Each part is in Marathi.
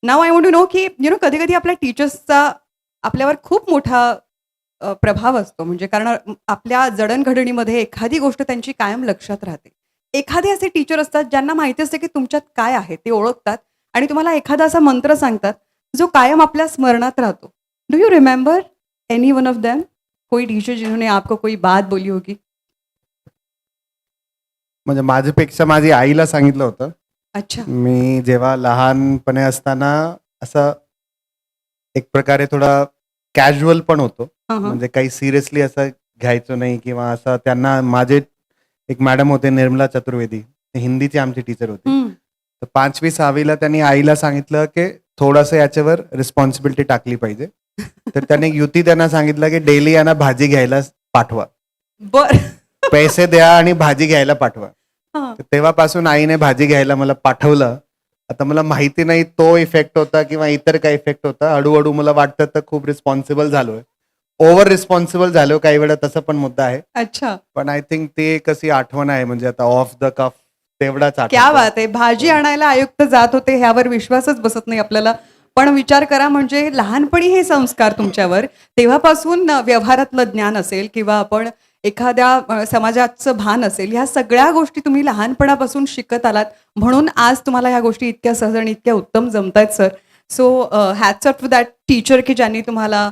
Now I want to know की कधी कधी आपल्या टीचर्सचा आपल्यावर खूप मोठा प्रभाव असतो. म्हणजे कारण आपल्या जडणघडणीमध्ये एखादी गोष्ट त्यांची कायम लक्षात राहते. एखादे असे टीचर असतात ज्यांना माहिती असते की तुमच्यात काय आहे ते ओळखतात आणि तुम्हाला एखादा असा मंत्र सांगतात जो कायम आपल्या स्मरणात राहतो. Do you remember any one of them? कोई टीचर जिन्होंने आपको कोई बात बोली होगी? म्हणजे माझ्यापेक्षा माझी आईला सांगितलं होतं. अच्छा. मी जेव्हा लहानपणे असताना असं एक प्रकारे थोडा कॅज्युअल पण होतो. हं, हं. म्हणजे काही सिरियसली असं घ्यायचो नाही किंवा असं त्यांना माझे एक मॅडम होते निर्मला चतुर्वेदी, ते हिंदीची आमची टीचर होती. हं. तर 5वी 6वीला त्यांनी आईला सांगितलं की थोडंसं याच्यावर रिस्पॉन्सिबिलिटी टाकली पाहिजे. तर त्याने युती त्यांना सांगितलं की डेली यांना भाजी घ्यायला पाठवा. बर. पैसे द्या आणि भाजी घ्यायला पाठवा. हं. तर तेव्हापासून आईने भाजी घ्यायला मला पाठवलं. आता मला माहिती नाही तो इफेक्ट होता किंवा इतर काही इफेक्ट होता. हळूहळू मला वाटतं तर खूप रिस्पॉन्सिबल झालोय. ओव्हर रिस्पॉन्सिबल झालो काही वेळा, तसा पण मुद्दा आहे. अच्छा. पण आय थिंक ते कशी आठवण आहे म्हणजे आता ऑफ द कफ तेवढाच क्या आठवतो. बात आहे. भाजी आणायला आयुक्त जात होते ह्यावर विश्वासच बसत नाही आपल्याला. पण विचार करा म्हणजे लहानपणी हे संस्कार तुमच्यावर, तेव्हापासून व्यवहारातलं ज्ञान असेल किंवा आपण एखाद्या समाजाचं भान असेल, ह्या सगळ्या गोष्टी तुम्ही लहानपणापासून शिकत आलात म्हणून आज तुम्हाला ह्या गोष्टी इतक्या सहज आणि इतक्या उत्तम जमतायत sir. So hats off to that teacher की ज्यांनी तुम्हाला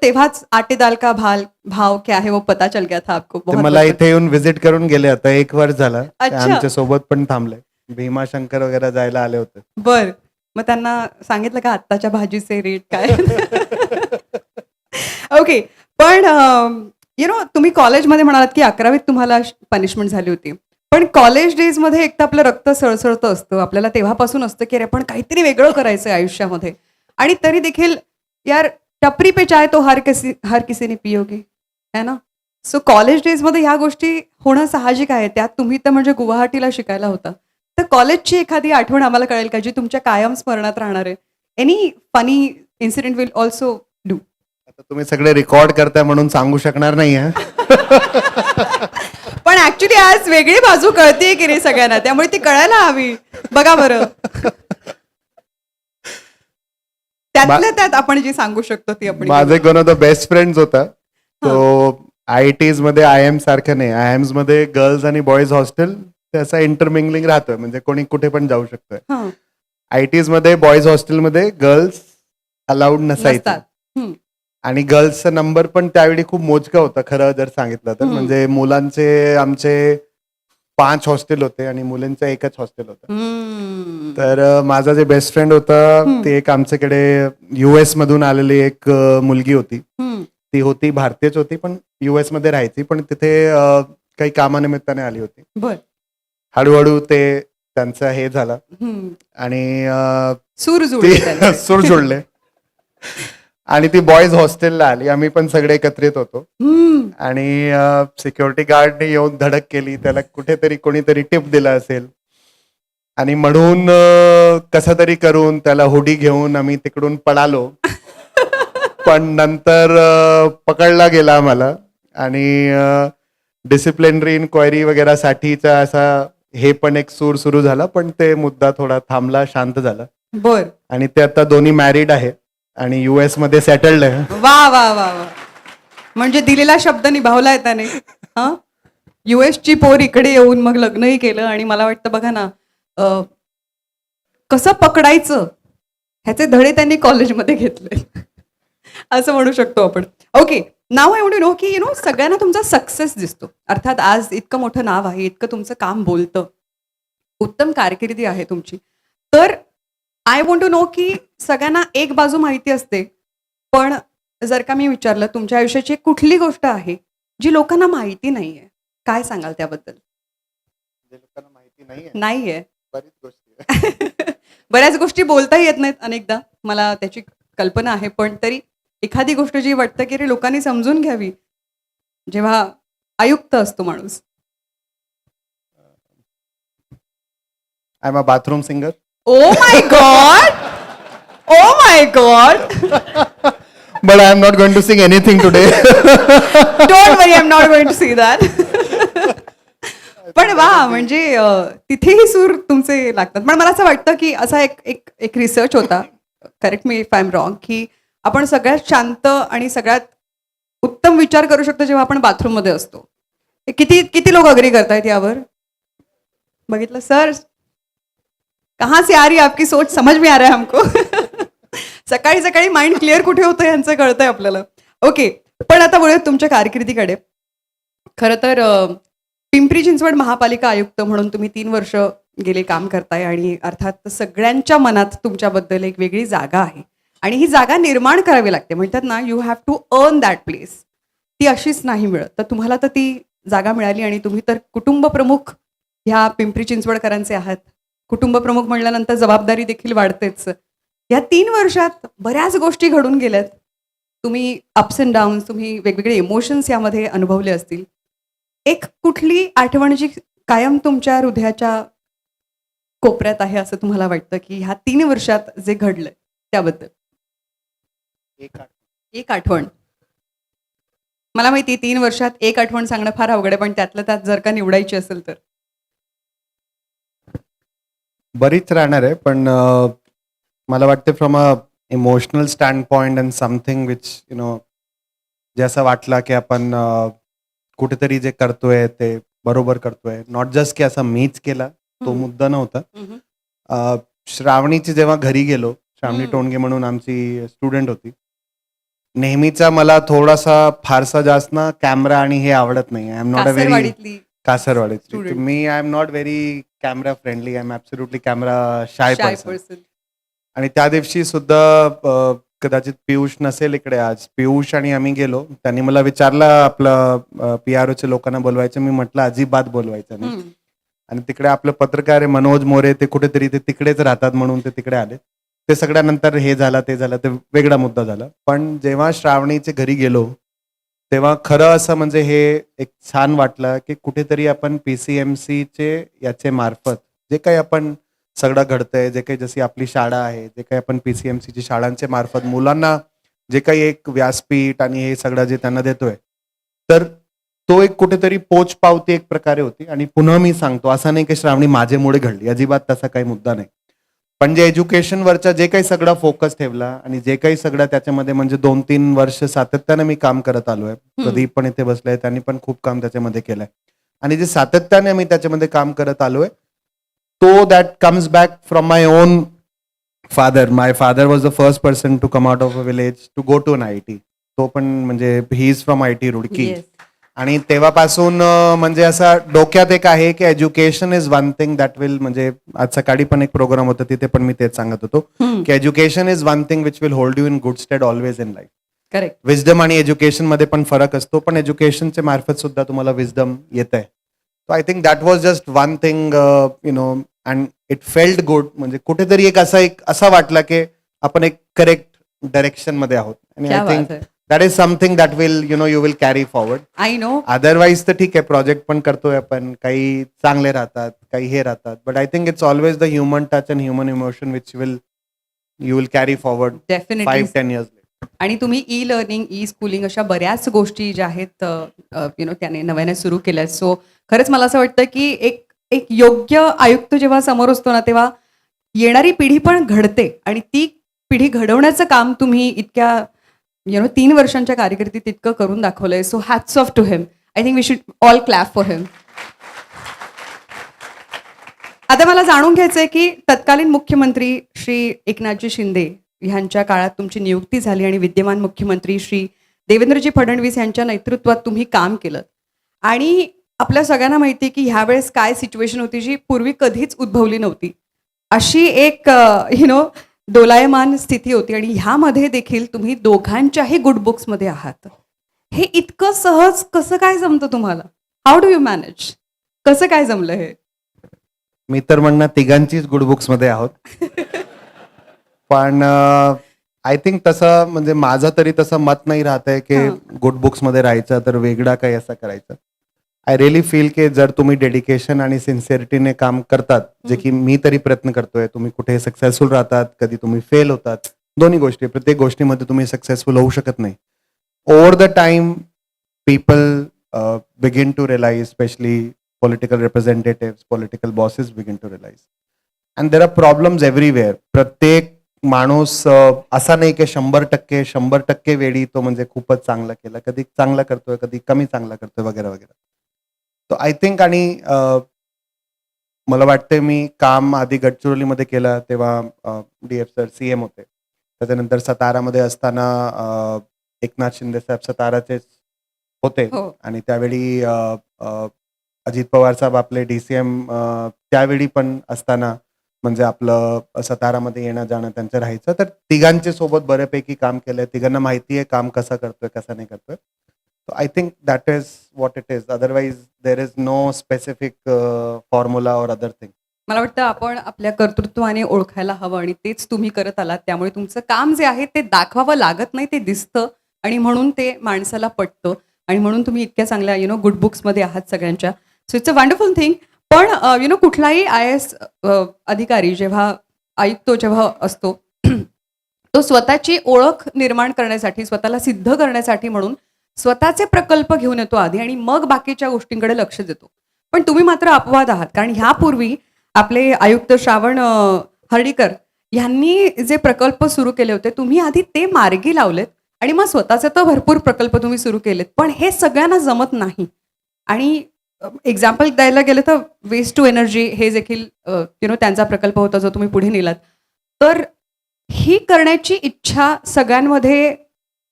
तेव्हाच आटे दाल का भाव क्या है वो पता चल गया था आपको. ते बहुत मला बहुत इथे येऊन व्हिजिट करून गेले. आता 1 वर्ष झालं. ते अच्छा. आमच्या सोबत पण थांबले. भीमाशंकर वगैरे जायला आले होते. बर. मग त्यांना सांगितलं का आत्ताच्या भाजीचे रेट काय? ओके. पण तुम्ही कॉलेजमध्ये म्हणालात की 11वीत तुम्हाला पनिशमेंट झाली होती. पण कॉलेज डेजमध्ये एक तर आपलं रक्त सळसळतं असतं. आपल्याला तेव्हापासून असतं की अरे आपण काहीतरी वेगळं करायचं आयुष्यामध्ये. आणि तरी देखील यार टपरी पे चाय तो हर किसी ने पी होगी, है ना? सो कॉलेज डेजमध्ये ह्या गोष्टी होणं साहजिक आहे. त्यात तुम्ही तर म्हणजे गुवाहाटीला शिकायला होता. तर कॉलेजची एखादी आठवण आम्हाला कळेल का जी तुमच्या कायम स्मरणात राहणार आहे? Any funny incident will also do. आता तुम्ही सगळे रेकॉर्ड करताय म्हणून सांगू शकणार नाही आहे. पण ऍक्च्युली आज वेगळी बाजू कळतीये की नाही सगळ्यांना, त्यामुळे ती कळायला हवी. बघा बरं. त्यातल्या त्यात आपण जी सांगू शकतो ती आपण माझे one of the best friends होता तो. IITs मध्ये IIM सारखं नाही. IIMs मध्ये गर्ल्स आणि बॉईज हॉस्टेल ते असं इंटरमिंगलिंग राहतोय. म्हणजे कोणी कुठे पण जाऊ शकतोय. हं. IITs मध्ये बॉईज हॉस्टेलमध्ये गर्ल्स अलाउड नसायचे. नसतात. हं. आणि गर्ल्सचा नंबर पण त्यावेळी खूप मोजका होता खरं जर सांगितलं तर. म्हणजे मुलांचे आमचे 5 हॉस्टेल होते आणि मुलींचं 1च हॉस्टेल होतं. हम्म. तर माझा जे बेस्ट फ्रेंड होता ते एक आमच्याकडे US मधून आलेली एक मुलगी होती. हम्म. ती होती भारतीयच होती पण US मध्ये राहायची, पण तिथे काही कामानिमित्ताने आली होती. बर. हळूहळू ते त्यांचं हे झालं हम्म. आणि सूर जुळले त्यांचे. सूर जोडले आणि ती बॉईज हॉस्टेलला आली. आम्ही पण सगळे एकत्रित होतो हम्म. आणि सिक्युरिटी गार्डने येऊन धडक केली. त्याला कुठेतरी कोणीतरी टिप दिला असेल आणि म्हणून कसं तरी करून त्याला हुडी घेऊन आम्ही तिकडून पळालो. पण नंतर पकडला गेला आम्हाला आणि डिसिप्लिनरी इन्क्वायरी वगैरे साठीचा असा हे पण एक सूर सुरू झाला. पण ते मुद्दा थोडा थांबला, शांत झाला. बर. आणि ते आता दोन्ही मॅरिड आहे आणि US मध्ये सेटल्ड आहे. वा वा वा वा. म्हणजे दिलेला शब्द निभावलाय त्याने. हा. US ची पोर इकडे येऊन मग लग्नही केलं आणि मला वाटतं बघा ना कसं पकडायचं ह्याचे धडे त्यांनी कॉलेजमध्ये घेतले असं म्हणू शकतो आपण. ओके. नाव एवढी नो की सगळ्यांना तुमचा सक्सेस दिसतो. अर्थात आज इतकं मोठं नाव आहे, इतकं तुमचं काम बोलतं, उत्तम कारकिर्दी आहे तुमची. तर आय वॉन्ट टू नो की सगळ्यांना एक बाजू माहिती असते, पण जर का मी विचारलं तुमच्या आयुष्याची कुठली गोष्ट आहे जी लोकांना माहिती नाहीये, काय सांगाल त्याबद्दल? लोकांना माहिती नाहीये. बरीच गोष्टी. बऱ्याच गोष्टी बोलता येत नाहीत अनेकदा, मला त्याची कल्पना आहे. पण तरी एखादी गोष्ट जी वाटतं की रे लोकांनी समजून घ्यावी जेव्हा आयुक्त असतो माणूस. I am a bathroom singer. Oh my god. Oh my god. But I am not going to sing anything today. Don't worry, I am not going to see that. पण वा, म्हणजे तिथेही सूर तुमचे लागतात. पण मला असं वाटतं की असा एक रिसर्च होता correct me if I am wrong, की आपण सगळ्यात शांत आणि सगळ्यात उत्तम विचार करू शकतो जेव्हा आपण बाथरूममध्ये असतो. हे किती किती लोक अग्री करतायत यावर? बघितलं सर, कहाँ से आ रही है आपकी सोच, समझ में आ रहा है हमको. सकाळी सकाळी माइंड क्लिअर कुठे होतं यांचं कळतंय आपल्याला. ओके, पण आता वळूयात तुमच्या कारकिर्दीकडे. खरं तर पिंपरी चिंचवड महापालिका आयुक्त म्हणून तुम्ही 3 वर्ष गेले काम करताय आणि अर्थात सगळ्यांच्या मनात तुमच्याबद्दल एक वेगळी जागा आहे आणि ही जागा निर्माण करावी लागते. म्हणतात ना, you have to earn that place. ती अशीच नाही मिळत. तर तुम्हाला तर ती जागा मिळाली आणि तुम्ही तर कुटुंब प्रमुख ह्या पिंपरी चिंचवडकरांचे आहात. कुटुंब प्रमुख म्हणल्यानंतर जबाबदारी देखील वाढतेच. या 3 वर्षात बऱ्याच गोष्टी घडून गेल्यात. तुम्ही अप्स अँड डाऊन्स, तुम्ही वेगवेगळे इमोशन्स यामध्ये अनुभवले असतील. एक कुठली आठवण जी कायम तुमच्या हृदयाच्या कोपऱ्यात आहे असं तुम्हाला वाटतं, की ह्या 3 वर्षात जे घडलंय त्याबद्दल? एक आठवण. मला माहिती 3 वर्षात एक आठवण सांगणं फार अवघड आहे, पण त्यातलं त्यात जर का निवडायची असेल तर? बरीच राहणार आहे, पण मला वाटते from a emotional stand point and something which जे असं वाटलं की आपण कुठेतरी जे करतोय ते बरोबर करतोय. नॉट जस्ट की असं मीच केला, तो मुद्दा नव्हता. श्रावणीची जेव्हा घरी गेलो, श्रावणी टोणगे म्हणून आमची स्टुडंट होती. नेहमीचा मला थोडासा फारसा जास्त ना कॅमेरा आणि हे आवडत नाही. I am not a very कासरवाडीतली कासरवाडीची. Student. मी I am not very camera friendly. I am absolutely camera shy shy person. Person. आणि त्या दिवशी सुद्धा कदाचित पियुष नसेल इकडे आज. पियुष आणि आम्ही गेलो. त्यांनी मला विचारलं आपलं PROच्या लोकांना बोलवायचं. मी म्हटलं अजिबात बोलवायचं नाही. आणि तिकडे आपलं पत्रकार आहे मनोज मोरे, ते कुठेतरी ते तिकडेच राहतात म्हणून ते तिकडे आले. ते सगळ्यानंतर हे झालं ते झालं, ते वेगळा मुद्दा झाला. पण जेव्हा श्रावणीच्या घरी गेलो तेव्हा खरं असं म्हणजे हे एक छान वाटलं की कुठेतरी आपण PCMCचे याचे मार्फत जे काही आपण सगळं घडतंय, जे काही जशी आपली शाळा आहे, जे काही आपण PCMCची शाळांच्या मार्फत मुलांना जे काही एक व्यासपीठ आणि हे सगळं जे त्यांना देतोय, तर तो एक कुठेतरी पोच पावती एक प्रकारे होती. आणि पुन्हा मी सांगतो, असं नाही की श्रावणी माझ्यामुळे घडली, अजिबात तसा काही मुद्दा नाही. पण जे एज्युकेशनवरचा जे काही सगळा फोकस ठेवला आणि जे काही सगळं त्याच्यामध्ये म्हणजे 2-3 वर्ष सातत्याने मी काम करत आलोय. प्रदीप पण इथे बसलाय, त्यांनी पण खूप काम त्याच्यामध्ये केलंय. आणि जे सातत्याने मी त्याच्यामध्ये काम करत आलोय, तो that comes back from my own father. My father was the first person to come out of a village to go to an IIT. तो पण म्हणजे he is from IIT Roorkee. Yes. आणि तेव्हापासून म्हणजे असं डोक्यात एक आहे की education is one thing that will, म्हणजे आज सकाळी पण एक प्रोग्राम होता तिथे पण मी तेच सांगत होतो की education is one thing which will hold you in good stead always in life. Correct. Wisdom आणि एज्युकेशन मध्ये पण फरक असतो, पण एज्युकेशनच्या मार्फत सुद्धा तुम्हाला विजडम येत आहे. So I think that was just one thing and it felt good. म्हणजे कुठेतरी एक असा वाटला की आपण एक करेक्ट डायरेक्शन मध्ये आहोत. आणि क्या आय बात थिंक है. That is something that will you will carry forward. I know. Otherwise तर ठीक आहे, प्रोजेक्ट पण करतोय आपण, काही चांगले राहतात, काही हे राहतात. But I think it's always the human touch and human emotion which you will carry forward definitely. 5-10 years. आणि तुम्ही लर्निंग, स्कूलिंग अशा बऱ्याच गोष्टी ज्या आहेत त्याने नव्याने सुरू केल्या. सो खरंच मला असं वाटतं की एक योग्य आयुक्त जेव्हा समोर असतो ना, तेव्हा येणारी पिढी पण घडते आणि ती पिढी घडवण्याचं काम तुम्ही इतक्या 3 वर्षांच्या कारकिर्दीत इतकं करून दाखवलंय. So hats off to him. I think we should all clap for him. आता मला जाणून घ्यायचंय की तत्कालीन मुख्यमंत्री श्री एकनाथजी शिंदे ह्यांच्या काळात तुमची नियुक्ती झाली आणि विद्यमान मुख्यमंत्री श्री देवेंद्रजी फडणवीस यांच्या नेतृत्वात तुम्ही काम केलं. आणि आपल्या सगळ्यांना माहिती आहे की ह्यावेळेस काय सिच्युएशन होती जी पूर्वी कधीच उद्भवली नव्हती. अशी एक डोलायमान स्थिती होती आणि ह्यामध्ये देखील तुम्ही दोघांच्याही गुड बुक्समध्ये आहात. हे इतकं सहज कसं काय जमतं तुम्हाला? How do you manage? कसं काय जमलं हे? मी तर म्हणणार तिघांचीच गुड बुक्स मध्ये आहोत. पण आय थिंक तसं म्हणजे माझं तरी तसं मत नाही राहत आहे की गुड बुक्स मध्ये राहायचं तर वेगळा काही असं करायचं. आय रिअली फील की जर तुम्ही डेडिकेशन आणि सिन्सिअरिटीने काम करतात, जे की मी तरी प्रयत्न करतोय, तुम्ही कुठे सक्सेसफुल राहतात, कधी तुम्ही फेल होतात, दोन्ही गोष्टी, प्रत्येक गोष्टीमध्ये तुम्ही सक्सेसफुल होऊ शकत नाही. Over the time people begin to realise, especially political representatives, political bosses begin to realize. And there are problems everywhere. प्रत्येक माणूस असा नाही की 100% वेळी तो म्हणजे खूपच चांगला केला, कधी चांगला करतोय, कधी कमी चांगला करतोय वगैरे वगैरे. तो आय थिंक आणि मला वाटतंय मी काम आधी गडचिरोलीमध्ये केलं तेव्हा DF सर CM होते. त्याच्यानंतर सातारामध्ये असताना एकनाथ शिंदे साहेब साताराचेच होते हो. आणि त्यावेळी अजित पवार साहेब आपले DCM त्यावेळी पण असताना म्हणजे आपलं सातारामध्ये येणं जाणं त्यांचं राहायचं. तर तिघांचे सोबत बऱ्यापैकी काम केलंय. तिघांना माहिती आहे काम कसं करतोय, कसं नाही करतोय. So I think that is what it is. Otherwise, there is no specific formula or other thing. मला वाटतं आपण आपल्या कर्तृत्वाने ओळखायला हवं आणि तेच तुम्ही करत आलात. त्यामुळे तुमचं काम जे आहे ते दाखवावं लागत नाही, ते दिसतं आणि म्हणून ते माणसाला पटतं आणि म्हणून तुम्ही इतक्या चांगल्या गुड बुक्समध्ये आहात सगळ्यांच्या. So it's a wonderful thing. पण कुठलाही IAS अधिकारी जेव्हा आयुक्त जेव्हा असतो तो स्वतःची ओळख निर्माण करण्यासाठी, स्वतःला सिद्ध करण्यासाठी म्हणून स्वतःचे प्रकल्प घेऊन येतो आधी आणि मग बाकीच्या गोष्टींकडे लक्ष देतो. पण तुम्ही मात्र अपवाद आहात, कारण ह्यापूर्वी आपले आयुक्त श्रावण हर्डीकर यांनी जे प्रकल्प सुरू केले होते तुम्ही आधी ते मार्गी लावलेत आणि मग स्वतःचे तर भरपूर प्रकल्प तुम्ही सुरू केलेत. पण हे सगळ्यांना जमत नाही. आणि एक्झाम्पल द्यायला गेलं तर वेस्ट टू एनर्जी हे देखील त्यांचा प्रकल्प होता जो तुम्ही पुढे नेलात. तर ही करण्याची इच्छा सगळ्यांमध्ये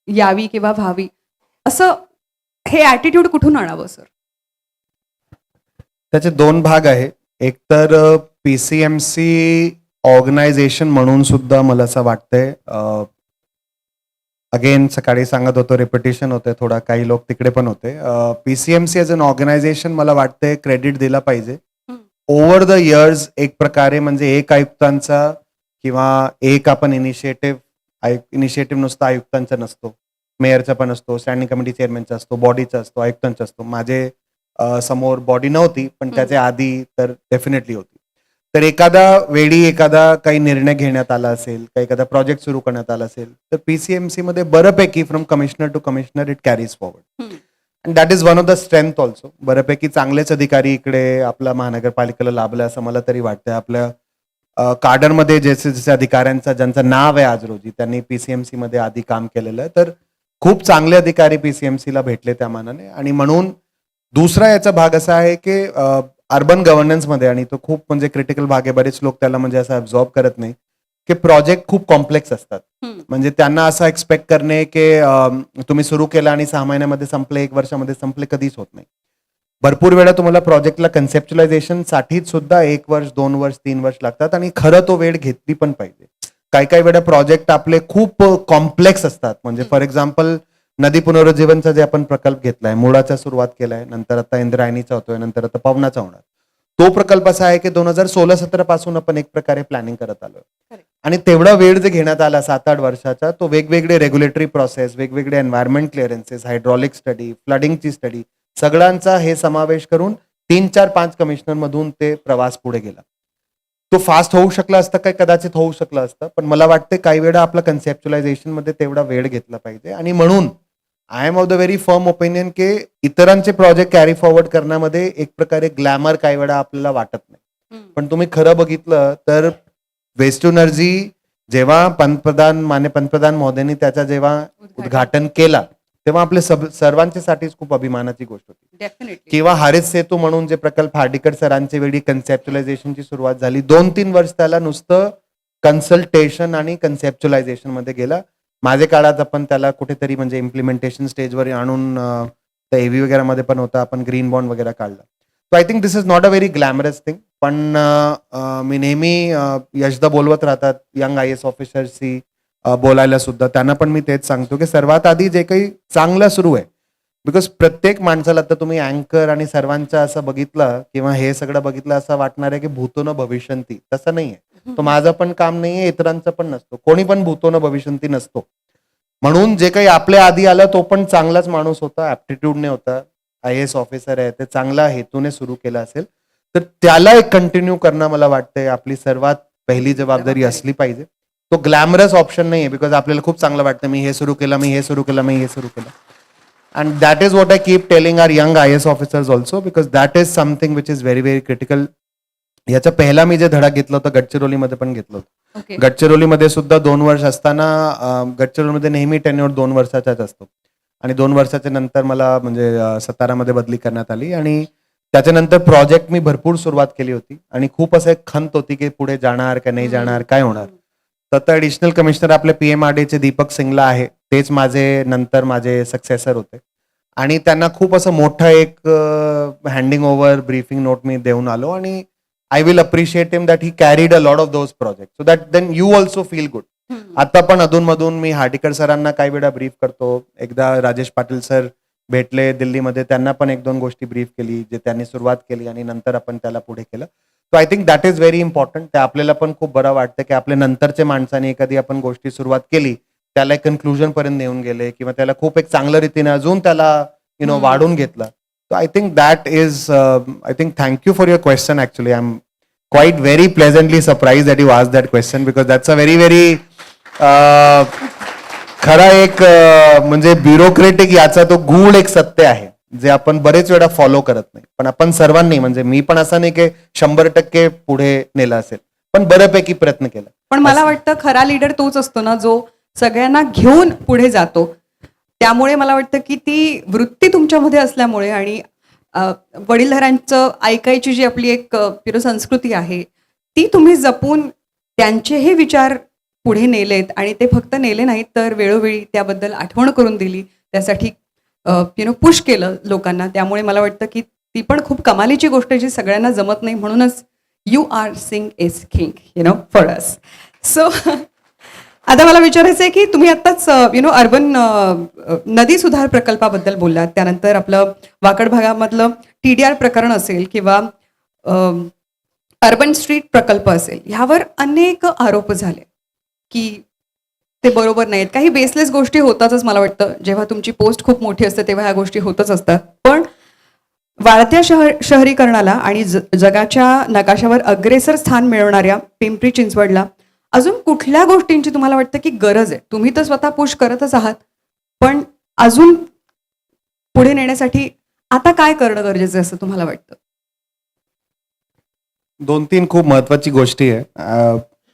यावी किंवा व्हावी असं हे ॲटिट्यूड कुठून आणावं सर? त्याचे दोन भाग आहे. एक तर PCMC ऑर्गनायझेशन म्हणून सुद्धा मला असं वाटतंय, अगेन सकाळी सांगत होतो, रिपिटेशन होते थोडा, काही लोक तिकडे पण होते. PCMC एज अन ऑर्गनायझेशन मला वाटतंय क्रेडिट दिला पाहिजे. ओव्हर द इयर्स एक प्रकारे म्हणजे एक आयुक्तांचा किंवा एक आपण इनिशिएटिव्ह नुसता आयुक्तांचा नसतो, मेयरचा पण असतो, स्टँडिंग कमिटी चेअरमॅनचा असतो, बॉडीचा असतो, आयुक्तांचा असतो. माझे समोर बॉडी नव्हती पण त्याच्या आधी तर डेफिनेटली होती. तर एखादा वेळी एखादा काही निर्णय घेण्यात आला असेल, काही एखादा प्रोजेक्ट सुरू करण्यात आला असेल तर PCMC मध्ये बऱ्यापैकी from commissioner to commissioner it carries forward and that is one of the strength also. बऱ्यापैकी चांगलेच अधिकारी इकडे आपल्या महानगरपालिकेला लाभले असं मला तरी वाटतं. आपल्या कार्डरमध्ये जसे जसे अधिकाऱ्यांचा ज्यांचं नाव आहे आज रोजी त्यांनी PCMC मध्ये आधी काम केलेलं आहे. तर खूप चांगले अधिकारी PCMC ला भेटले त्या मानाने. आणि म्हणून दुसरा याचा भाग असा आहे की अर्बन गव्हर्नन्समध्ये, आणि तो खूप म्हणजे क्रिटिकल भाग आहे, बरेच लोक त्याला म्हणजे असं ॲब्झॉर्ब करत नाही, की प्रोजेक्ट खूप कॉम्प्लेक्स असतात. म्हणजे त्यांना असं एक्सपेक्ट करणे की तुम्ही सुरू केला आणि 6 महिन्यामध्ये संपले, 1 वर्षामध्ये संपले, कधीच होत नाही. भरपूर वेळा तुम्हाला प्रोजेक्टला कन्सेप्च्युलायझेशन साठीच सुद्धा 1 वर्ष, 2 वर्ष, 3 वर्ष लागतात आणि खरं तो वेळ घेतली पण पाहिजे. काही वेळा प्रोजेक्ट आपले खूप कॉम्प्लेक्स असतात. म्हणजे फॉर एक्झाम्पल नदी पुनरुज्जीवनचा जे आपण प्रकल्प घेतलाय, मुळाचा सुरुवात केलाय, नंतर आता इंद्रायणीचा होतोय, नंतर आता पवनाचा होणार. तो प्रकल्प असा आहे की 2016-17 पासून आपण एक प्रकारे प्लॅनिंग करत आलोय. आणि तेवढा वेळ जे घेण्यात आला 7-8 वर्षाचा, तो वेगवेगळे रेग्युलेटरी प्रोसेस, वेगवेगळे एन्व्हायरमेंट क्लिअरन्सेस, हायड्रॉलिक स्टडी, फ्लडिंगची स्टडी, सगळ्यांचा हे समावेश करून 3-4-5 कमिशनर मधून ते प्रवास पुढे गेला. तो फास्ट होऊ शकला असता काय, कदाचित होऊ शकला असतं, पण मला वाटतं काही वेळा आपलं कन्सेप्च्युलायझेशन मध्ये तेवढा वेळ घेतला पाहिजे. आणि म्हणून I am of the very firm opinion की इतरांचे प्रोजेक्ट कॅरी फॉरवर्ड करण्यामध्ये एक प्रकारे ग्लॅमर काही वेळा आपल्याला वाटत नाही. पण तुम्ही खरं बघितलं तर वेस्ट टू एनर्जी जेव्हा मान्य पंतप्रधान महोदयांनी त्याचा जेव्हा उद्घाटन केला तेव्हा आपल्या सर्वांच्यासाठीच खूप अभिमानाची गोष्ट होती. डेफिनेटली. किंवा हरित सेतू म्हणून जे प्रकल्प हार्डीकर सरांच्या वेळी कन्सेप्च्युलायझेशनची सुरुवात झाली, 2-3 वर्ष त्याला नुसतं कन्सल्टेशन आणि कन्सेप्च्युलायझेशन मध्ये गेला. माझ्या काळात आपण त्याला कुठेतरी म्हणजे इम्प्लिमेंटेशन स्टेजवर आणून एव्ही वगैरे मध्ये पण होता, आपण ग्रीन बॉन्ड वगैरे काढला. So I think this is not a very glamorous thing. पण मी नेहमी यशदा बोलवत राहतात यंग IAS ऑफिसर्सशी बोलायला सुद्धा, त्यांना पण मी तेच सांगतो की सर्वात आधी जे काही चांगलं सुरू आहे, बिकॉज प्रत्येक माणसाला आता तुम्ही अँकर आणि सर्वांचं असं बघितलं किंवा हे सगळं बघितलं असं वाटणार आहे की भूतो न भविष्यंती. तसं नाहीये. तो माझं पण काम नाहीये, इतरांचं पण नसतो, कोणी पण भूतो न भविष्यंती नसतो. म्हणून जे काही आपल्या आधी आलं तो पण चांगलाच माणूस होता, ऍप्टिट्यूडने होता, IAS ऑफिसर आहे, ते चांगला हेतूने सुरू केला असेल तर त्याला एक कंटिन्यू करणं मला वाटतंय आपली सर्वात पहिली जबाबदारी असली पाहिजे. तो ग्लॅमरस ऑप्शन नाहीये, बिकॉज आपल्याला खूप चांगलं वाटतं मी हे सुरू केलं, मी हे सुरू केलं, मी हे सुरू केलं. And that is what I keep telling our young IAS officers also, because that is something which is very, very critical. याचा पहिला मी जे धडा घेतला होता गडचिरोलीमध्ये पण घेतला होता, ओके. गडचिरोलीमध्ये सुद्धा 2 वर्ष असताना गडचिरोलीमध्ये नेहमी टेन्युअर 2 वर्षाचाच असतो आणि 2 वर्षाच्या नंतर मला म्हणजे सातारामध्ये बदली करण्यात आली आणि त्याच्यानंतर प्रोजेक्ट मी भरपूर सुरुवात केली होती आणि खूप असं एक खंत होती की पुढे जाणार का नाही जाणार, काय होणार. तर आता ऍडिशनल कमिशनर आपले PMRDचे दीपक सिंगला आहे, तेच नंतर माझे सक्सेसर होते आणि त्यांना खूप असं मोठं एक हँडिंग ओव्हर ब्रीफिंग नोट मी देऊन आलो आणि I will appreciate him that he carried a lot of those project so that then you also feel good. आता पण अधूनमधून मी हार्डीकर सरांना काही वेळा ब्रीफ करतो. एकदा राजेश पाटील सर भेटले दिल्लीमध्ये, त्यांना पण 1-2 गोष्टी ब्रीफ केली जे त्यांनी सुरुवात केली आणि नंतर आपण त्याला पुढे केलं. So I think that is very important. ते आपल्याला पण खूप बरं वाटतं की आपल्या नंतरच्या माणसाने एखादी आपण गोष्टी सुरुवात केली त्याला एक कन्क्लुजन पर्यंत नेऊन गेले किंवा त्याला खूप एक चांगल्या रीतीने अजून त्याला वाढून घेतलं. So I think that is I think thank you for your question. Actually I am quite very pleasantly surprised that you asked that question because that's a very very खरा एक म्हणजे ब्युरोक्रेटिक याचा तो गूढ एक सत्य आहे जे आपण बरेच वेळा फॉलो करत नाही. पण आपण सर्वांनी म्हणजे मी पण असं नाही की 100% पुढे नेलं असेल पण बऱ्यापैकी प्रयत्न केला. पण मला वाटतं खरा लीडर तोच असतो ना जो सगळ्यांना घेऊन पुढे जातो. त्यामुळे मला वाटतं की ती वृत्ती तुमच्यामध्ये असल्यामुळे आणि वडीलधाऱ्यांचं ऐकायची जी आपली एक संस्कृती आहे ती तुम्ही जपून त्यांचेही विचार पुढे नेलेत आणि ते फक्त नेले नाहीत तर वेळोवेळी त्याबद्दल आठवण करून दिली, त्यासाठी पुश केलं लोकांना. त्यामुळे मला वाटतं की ती पण खूप कमालीची गोष्ट जी सगळ्यांना जमत नाही. म्हणूनच you are Singh is king for us. So आता मला विचारायचं आहे की तुम्ही आत्ताच अर्बन नदी सुधार प्रकल्पाबद्दल बोललात, त्यानंतर आपलं वाकड भागामधलं TDR प्रकरण असेल किंवा अर्बन स्ट्रीट प्रकल्प असेल, ह्यावर अनेक आरोप झाले की ते बरोबर नाहीत. काही बेसलेस गोष्टी होतातच. मला वाटतं जेव्हा तुमची पोस्ट खूप मोठी असते तेव्हा ह्या गोष्टी होतच असतात. पण वाढत्या शहरीकरणाला आणि जगाच्या नकाशावर अग्रेसर स्थान मिळवणाऱ्या पिंपरी चिंचवडला अजून कुठल्या गोष्टींची तुम्हाला वाटतं की गरज आहे? तुम्ही तर स्वतः पुश करतच आहात पण अजून पुढे नेण्यासाठी आता काय करणं गरजेचं आहे असं तुम्हाला वाटतं? 2-3 खूप महत्वाची गोष्टी आहे.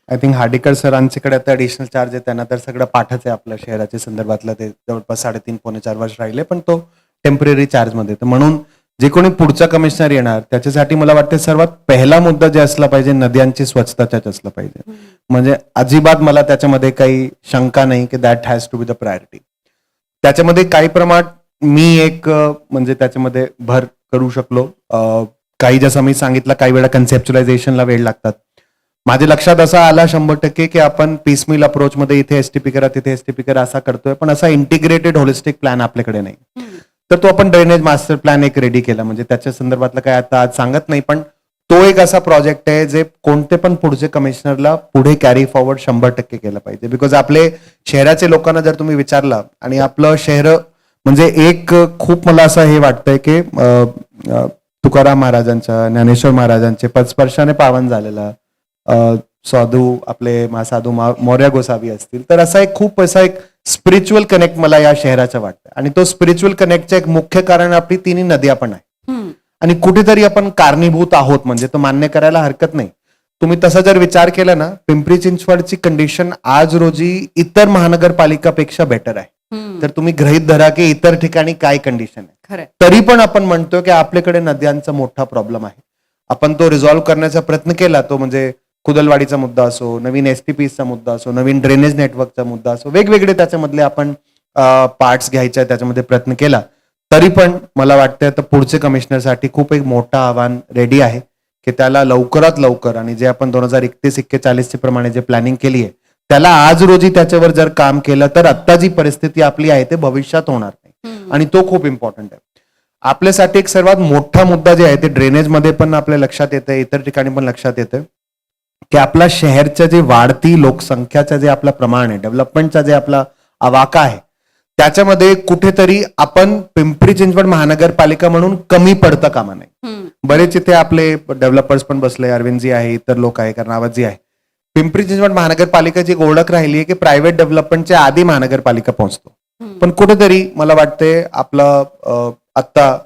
आय थिंक हार्डीकर सरांच्याकडे आता ऍडिशनल चार्ज आहे, त्यांना तर सगळं पाठच आहे आपल्या शहराच्या संदर्भातलं. ते जवळपास 3.5-4 वर्ष राहिले पण तो टेम्पररी चार्जमध्ये. तर म्हणून जे कोणी पुढचा कमिशनर येणार त्याच्यासाठी मला वाटतं सर्वात पहिला मुद्दा जे असला पाहिजे नद्यांची स्वच्छताच असला पाहिजे. म्हणजे अजिबात मला त्याच्यामध्ये काही शंका नाही की that has to be the priority. त्याच्यामध्ये काही प्रमाणात मी एक म्हणजे त्याच्यामध्ये भर करू शकलो. काही जसं मी सांगितलं काही वेळा कन्सेप्च्युलायझेशनला वेळ लागतात. माझ्या लक्षात असा आला 100% की आपण पीसमिल अप्रोचमध्ये इथे STP करा तिथे STP करा असा करतोय पण असा इंटिग्रेटेड होलिस्टिक प्लॅन आपल्याकडे नाही. तर तो आपण ड्रेनेज मास्टर प्लॅन एक रेडी केला. म्हणजे त्याच्या संदर्भातलं काय आता आज सांगत नाही पण तो एक असा प्रोजेक्ट आहे जे कोणते पण पुढचे कमिशनरला पुढे कॅरी फॉरवर्ड 100% केलं पाहिजे. बिकॉज आपले शहराचे लोकांना जर तुम्ही विचारला आणि आपलं शहर म्हणजे एक खूप मला असं हे वाटतंय की तुकाराम महाराजांच्या ज्ञानेश्वर महाराजांचे पदस्पर्शाने पावन झालेला साधू आपले साधू मौर्य गोसावी असतील तर असा एक खूप असा एक स्पिरिच्युअल कनेक्ट मला या शहराचं वाटतं. आणि तो स्पिरिच्युअल कनेक्टचं एक मुख्य कारण आपली 3 नद्या पण आहे आणि कुठेतरी आपण कारणीभूत आहोत म्हणजे तो मान्य करायला हरकत नाही. तुम्ही तसा जर विचार केला ना पिंपरी चिंचवडची कंडिशन आज रोजी इतर महानगरपालिकापेक्षा बेटर आहे. तर तुम्ही गृहीत धरा की इतर ठिकाणी काय कंडिशन आहे. तरी पण आपण म्हणतो की आपल्याकडे नद्यांचा मोठा प्रॉब्लेम आहे. आपण तो रिझॉल्व्ह करण्याचा प्रयत्न केला. तो म्हणजे कुदलवाडीचा मुद्दा असो, नवीन STPचा मुद्दा असो, नवीन ड्रेनेज नेटवर्कचा मुद्दा असो, वेगवेगळे त्याच्यामधले आपण पार्ट्स घ्यायचा त्याच्यामध्ये प्रयत्न केला. तरी पण मला वाटतं तर पुढचे कमिशनरसाठी खूप एक मोठं आव्हान रेडी आहे की त्याला लवकरात लवकर आणि जे आपण 2031-41 प्रमाणे जे प्लॅनिंग केली आहे त्याला आज रोजी त्याच्यावर जर काम केलं तर आता जी परिस्थिती आपली आहे ते भविष्यात होणार नाही आणि तो खूप इम्पॉर्टंट आहे. आपल्यासाठी एक सर्वात मोठा मुद्दा जे आहे ते ड्रेनेजमध्ये पण आपल्या लक्षात येतं, इतर ठिकाणी पण लक्षात येतं की आपला शहरच्या जे वाढती लोकसंख्याचं जे आपलं प्रमाण आहे, डेव्हलपमेंटचा जे आपला आवाका आहे त्याच्यामध्ये कुठेतरी आपण पिंपरी चिंचवड महानगरपालिका म्हणून कमी पडतं कामा नाही. बरेच इथे आपले डेव्हलपर्स पण बसले, अरविंदजी आहे, इतर लोक आहे, कर्णावतजी आहे. पिंपरी चिंचवड महानगरपालिकाची एक ओळख राहिली आहे की प्रायव्हेट डेव्हलपमेंटच्या आधी महानगरपालिका पोहोचतो. पण कुठेतरी मला वाटते आपलं आता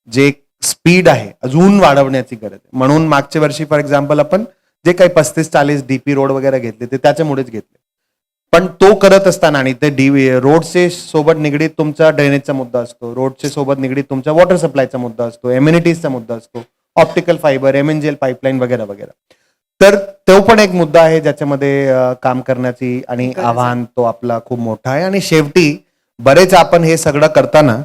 जे स्पीड आहे अजून वाढवण्याची गरज आहे. म्हणून मागच्या वर्षी फॉर एक्झाम्पल आपण जे काही 35-40 डीपी रोड वगैरे घेतले ते त्याच्यामुळेच घेतले. पण तो करत असताना आणि ते रोडचे सोबत निगडीत तुमचा ड्रेनेजचा मुद्दा असतो, रोडचे सोबत निगडीत तुमचा वॉटर सप्लायचा मुद्दा असतो, एम्युनिटीजचा मुद्दा असतो, ऑप्टिकल फायबर, MNGL पाईपलाईन वगैरे वगैरे. तर तो पण एक मुद्दा आहे ज्याच्यामध्ये काम करण्याची आणि गरज आहे. आव्हान तो आपला खूप मोठा आहे. आणि शेवटी बरेच आपण हे सगळं करताना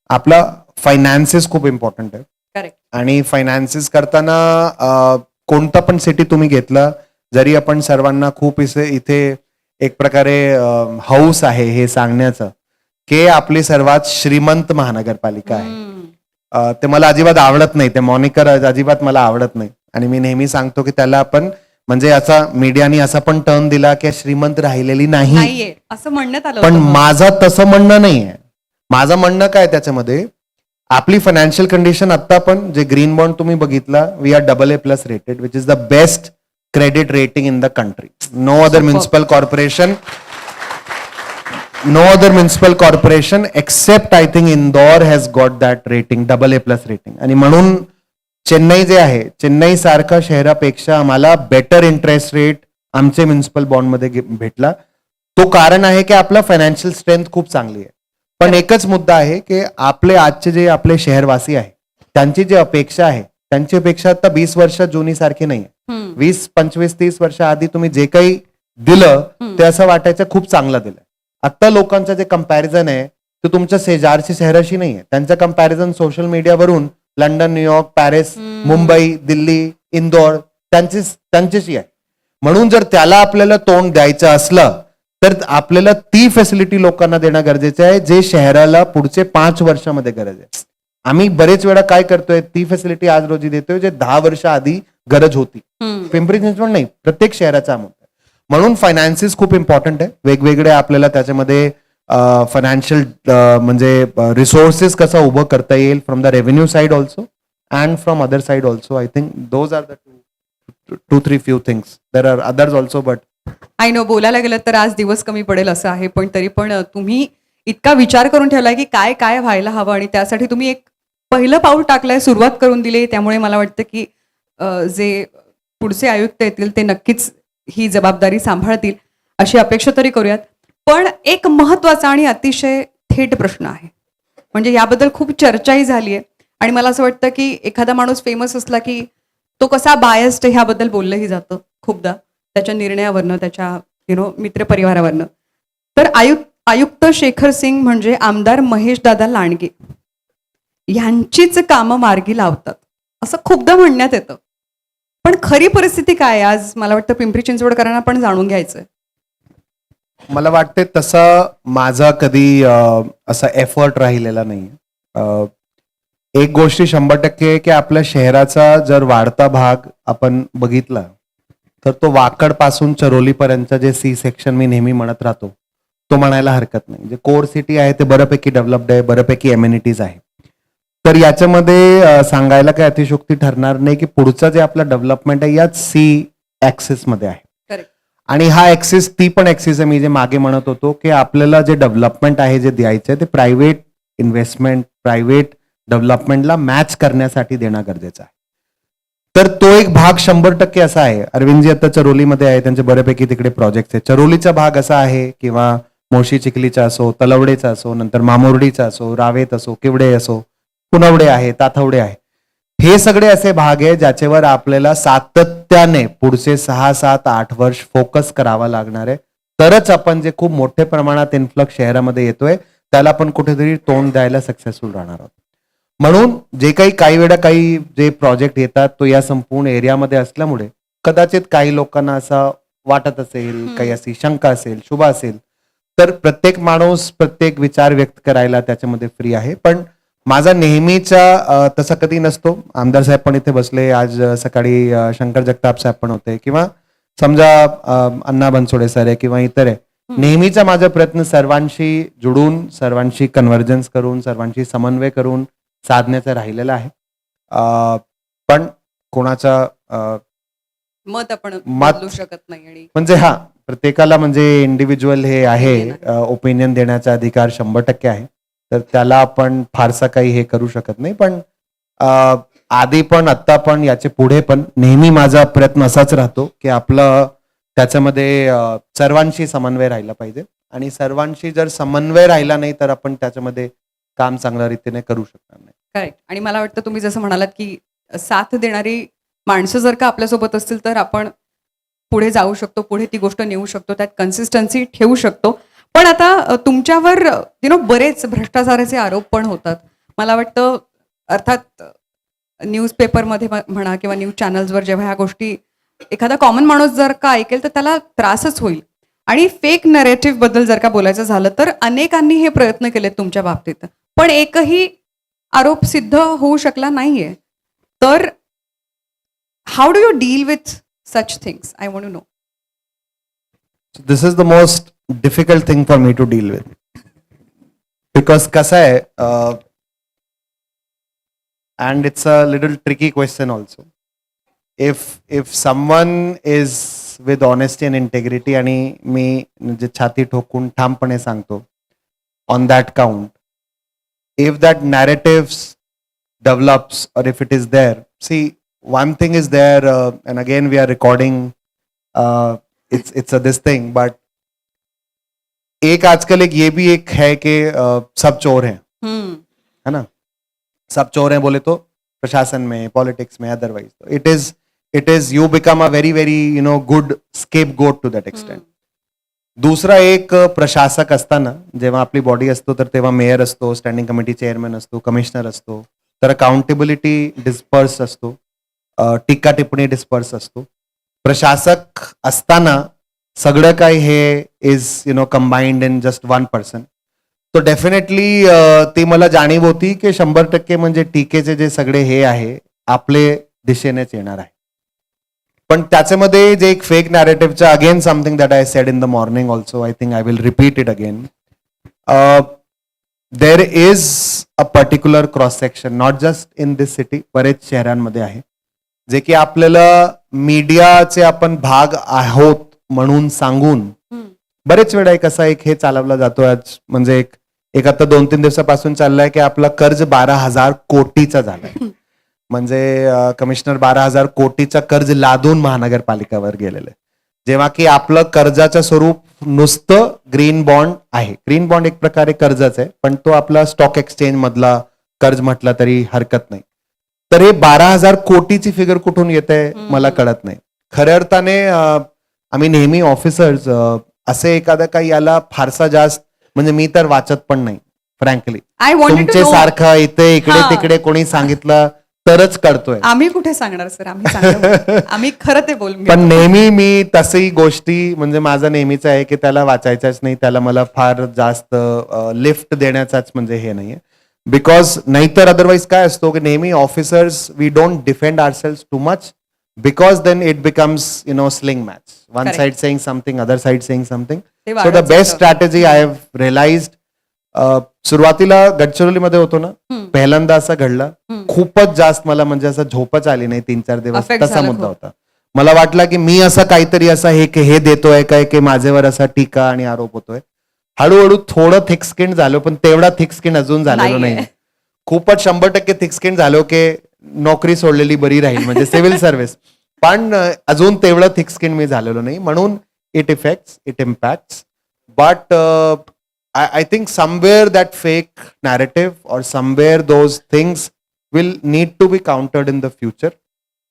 आपला फायनान्सेस खूप इम्पॉर्टंट आहे. करेक्ट. आणि फायनान्सेस करताना कोणता पण सिटी तुम्ही घेतला, जरी आपण सर्वांना खूप इथे एक प्रकारे हौस आहे हे सांगण्याचं की आपली सर्वात श्रीमंत महानगरपालिका आहे. ते मला अजिबात आवडत नाही, ते मॉनिकर अजिबात मला आवडत नाही. आणि मी नेहमी सांगतो की त्याला आपण म्हणजे असा मीडियाने असा पण टर्न दिला की श्रीमंत राहिलेली नाही, नाहीये असं म्हणण्यात आलं पण होतं. माझं तसं म्हणणं नाहीये. माझं म्हणणं काय त्याच्यामध्ये, आपली फायनान्शियल कंडिशन आता पण जे ग्रीन बॉन्ड तुम्ही बघितला, we are AA+ rated, which is the best credit rating in the country. No other municipal corporation except I think Indore has got that rating, AA+ rating. आणि म्हणून चेन्नई जे आहे, चेन्नई सारख्या शहरापेक्षा आम्हाला बेटर इंटरेस्ट रेट आमचे म्युनिसिपल बॉन्डमध्ये भेटला. तो कारण आहे की आपला फायनान्शियल स्ट्रेंथ खूप चांगली आहे. पण एकच मुद्दा आहे की आपले आजचे जे आपले शहरवासी आहे त्यांची जी अपेक्षा आहे, त्यांची अपेक्षा आता 20 वर्ष जुनी सारखी नाही आहे. 20, 25, 30 वर्ष आधी तुम्ही जे काही दिलं ते असं वाटायचं खूप चांगलं दिलं. आता लोकांचं जे कंपॅरिझन आहे ते तुमच्या शेजारची शहराशी नाही आहे. त्यांचं कंपॅरिझन सोशल मीडियावरून London, New York, Paris, Mumbai, Delhi, Indore त्यांच्याशी आहे. म्हणून जर त्याला आपल्याला तोंड द्यायचं असलं तर आपल्याला ती फॅसिलिटी लोकांना देणं गरजेचं आहे जे शहराला पुढचे 5 वर्षामध्ये गरज आहे. आम्ही बरेच वेळा काय करतोय, ती फॅसिलिटी आज रोजी देतोय जे 10 वर्ष आधी गरज होती. पिंपरी चिंचवड नाही, प्रत्येक शहराचा अमुक आहे. म्हणून फायनान्सेस खूप इम्पॉर्टंट आहे. वेगवेगळे आपल्याला त्याच्यामध्ये फायनान्शियल म्हणजे रिसोर्सेस कसं उभं करता येईल, from the revenue side also and from other side also. I think those are the 2-3 few things. There are others also, but I know बोलायला गेलं तर आज दिवस कमी पडेल असं आहे, पण तरी पण तुम्ही इतका विचार करून ठेवलाय की काय काय व्हायला हवं आणि त्यासाठी तुम्ही एक पहिलं पाऊल टाकलंय, सुरुवात करून दिली. त्यामुळे मला वाटतं की जे पुढचे आयुक्त येतील ते नक्कीच ही जबाबदारी सांभाळतील अशी अपेक्षा तरी करूयात. पण एक महत्वाचा आणि अतिशय थेट प्रश्न आहे, म्हणजे याबद्दल खूप चर्चाही झाली आहे आणि मला असं वाटतं की एखादा माणूस फेमस असला की तो कसा बायस्ड ह्याबद्दल बोललंही जातं खूपदा, त्याच्या निर्णयावरनं, त्याच्या मित्रपरिवारावरनं. तर आयुक्त शेखर सिंग म्हणजे आमदार महेशदादा लांडगे यांचीच कामं मार्गी लावतात असं खूपदा म्हणण्यात येतं. पण खरी परिस्थिती काय आहे आज मला वाटतं पिंपरी चिंचवडकरांना पण जाणून घ्यायचंय. मला वाटते तसा माझा कधी असा एफर्ट राहिलेला नाही. एक गोष्टी 100% की आपल्या शहराचा जर वाढता भाग आपण बघितला तर तो वाकड पासून चरोलीपर्यंत जे C सेक्शन मी नेहमी म्हणत राहतो तो म्हणायला हरकत नाही. जे कोर सिटी आहे ते बऱ्यापैकी डेव्हलप्ड आहे, बऱ्यापैकी एम्युनिटीज आहे. तर याच्यामध्ये सांगायला काही अतिशयोक्ती ठरणार नाही की पुढचं जे आपलं डेव्हलपमेंट आहे याच C ऍक्सिस मध्ये आहे. आणि हा ऍक्सिस ती पण ऍक्सिस आहे मी जे मागे म्हणत होतो की आपल्याला जे डेव्हलपमेंट आहे जे द्यायचं आहे ते प्रायव्हेट इन्व्हेस्टमेंट, प्रायव्हेट डेव्हलपमेंटला मॅच करण्यासाठी देणं गरजेचं आहे. तर तो एक भाग 100% असा आहे. अरविंदजी आता चरोलीमध्ये आहे, त्यांचे बऱ्यापैकी तिकडे प्रोजेक्ट आहे. चरोलीचा भाग असा आहे किंवा मोशी चिखलीचा असो, तलवडेचा असो, नंतर मामुर्डीचा असो, रावेत असो, किवडे असो, पुनवडे आहे, ताथवडे आहे. हे सगळे असे भाग आहे ज्याच्यावर आपल्याला सातत्याने पुढचे 6, 7, 8 वर्ष फोकस करावा लागणार आहे. तरच आपण जे खूप मोठ्या प्रमाणात इन्फ्लक्स शहरामध्ये येतोय त्याला आपण कुठेतरी तोंड द्यायला सक्सेसफुल राहणार आहोत. म्हणून जे काही वेळा काही जे प्रोजेक्ट येतात तो या संपूर्ण एरियामध्ये असल्यामुळे कदाचित काही लोकांना असं वाटत असेल, काही अशी शंका असेल, शुभ असेल, तर प्रत्येक माणूस प्रत्येक विचार व्यक्त करायला त्याच्यामध्ये फ्री आहे. पण माझा नेहमीचा तसा कधी नसतो. आमदार साहेब पण इथे बसले, आज सकाळी शंकर जगताप साहेब पण होते, किंवा समजा अण्णा बनसोडे सर आहे किंवा इतर आहे. नेहमीचा माझा प्रयत्न सर्वांशी जुडून, सर्वांशी कन्व्हर्जन्स करून, सर्वांशी समन्वय करून साधण्याचा राहिलेला आहे. पण कोणाचा मत आपण बदलू शकत नाही आणि म्हणजे प्रत्येकाला म्हणजे इंडिव्हिज्युअल हे आहे, ओपिनियन देण्याचा अधिकार 100% आहे. तर त्याला आपण फारसा काही हे करू शकत नाही. पण आधी पण आत्ता पण याचे पुढे पण नेहमी माझा प्रयत्न असाच राहतो की आपलं त्याच्यामध्ये सर्वांशी समन्वय राहिला पाहिजे आणि सर्वांशी जर समन्वय राहिला नाही तर आपण त्याच्यामध्ये काम चांगल्या रीतीने करू शकणार नाही. करेक्ट. आणि मला वाटतं तुम्ही जसं म्हणालात की साथ देणारी माणसं जर का आपल्यासोबत असतील तर आपण पुढे जाऊ शकतो, पुढे ती गोष्ट नेऊ शकतो, त्यात कन्सिस्टन्सी ठेवू शकतो. पण आता तुमच्यावर बरेच भ्रष्टाचाराचे आरोप पण होतात. मला वाटतं अर्थात न्यूजपेपरमध्ये म्हणा किंवा न्यूज चॅनल्सवर जेव्हा ह्या गोष्टी एखादा कॉमन माणूस जर का ऐकेल तर त्याला त्रासच होईल. आणि फेक नरेटिव्ह बद्दल जर का बोलायचं झालं तर अनेकांनी हे प्रयत्न केलेत तुमच्या बाबतीत, पण एकही आरोप सिद्ध होऊ शकला नाहीये. तर how do you deal with such things? I want to know. This is the most difficult thing for me to deal with because कसं आहे and it's a little tricky question also. If someone is with honesty and integrity आणि मी म्हणजे छाती ठोकून ठामपणे सांगतो on that count, if that narratives develops or if it is there, see one thing is there and again we are recording it's a this thing, but एक आजकल एक ये भी एक है कि सब चोर हैं, है ना? सब चोर हैं बोले तो प्रशासन में, पॉलिटिक्स में, otherwise it is you become a very very good स्केप गोट टू दॅट एक्सटेंट. दुसरा एक प्रशासक असताना जेव्हा आपली बॉडी असतो तर तेव्हा मेयर असतो, स्टँडिंग कमिटी चेअरमॅन असतो, कमिशनर असतो, तर अकाउंटेबिलिटी डिस्पर्स असतो, टीका टिप्पणी डिस्पर्स असतो. प्रशासक असताना सगळं काही हे is combined in just one person. तो डेफिनेटली ती मला जाणीव होती की 100% म्हणजे टीकेचे जे सगळे हे आहे आपले दिशेनेच येणार आहे. पण त्याच्यामध्ये जे एक फेक नॅरेटिव्हचं again something that I said in the morning also, I think I will repeat it again. There is a particular cross section not just in this city, बरेच शहरांमध्ये आहे जे की आपल्याला मीडियाचे आपण भाग आहोत म्हणून सांगून बरेच वेळा एक असा एक हे चालवला जातो आज, म्हणजे एक आता 2-3 दिवसापासून चाललाय की आपला कर्ज 12,000 कोटीचा झालाय. म्हणजे कमिशनर 12,000 कोटीचा कर्ज लादून महानगरपालिकावर गेलेलं आहे, जेव्हा की आपलं कर्जाचं स्वरूप नुसतं ग्रीन बॉन्ड आहे. ग्रीन बॉन्ड एक प्रकारे कर्जच आहे, पण तो आपला स्टॉक एक्सचेंज मधला कर्ज म्हटला तरी हरकत नाही. तर हे 12,000 कोटीची फिगर कुठून येते मला कळत नाही. खऱ्या अर्थाने आम्ही नेहमी ऑफिसर्स असे एखादा काही याला फारसा जास्त म्हणजे मी तर वाचत पण नाही फ्रँकली. तुमचे सारखं इथे इकडे तिकडे कोणी सांगितलं तरच कळतोय. आम्ही कुठे सांगणार सर, आम्ही खरं ते बोलून. पण नेहमी मी तशी गोष्टी म्हणजे माझं नेहमीच आहे की त्याला वाचायच्याच नाही, त्याला मला फार जास्त लिफ्ट देण्याचाच म्हणजे हे नाहीये. बिकॉज नाहीतर अदरवाईज काय असतो की नेहमी officers we don't defend ourselves too much, because then it becomes sling match, one Correct. side saying something, other side saying something. So the best strategy I have realized, सुरुवातीला गडचिरोलीमध्ये होतो ना, पहिल्यांदा असं घडलं, खूपच जास्त मला म्हणजे असं झोपच आली नाही 3-4 दिवस. तसा मुद्दा होता. मला वाटला की मी असं काहीतरी असं हे देतोय काय की माझ्यावर असा टीका आणि आरोप होतोय. हळूहळू थोडं थिक स्किन झालो, पण तेवढा थिक स्किन अजून झालेलो नाही. खूपच 100% थिक स्किन झालो की नोकरी सोडलेली बरी राहील म्हणजे सिव्हिल सर्व्हिस, पण अजून तेवढं थिक स्किन मी झालेलो नाही. म्हणून it effects, it impacts, but I think somewhere that fake narrative or somewhere those things will need to be countered in the future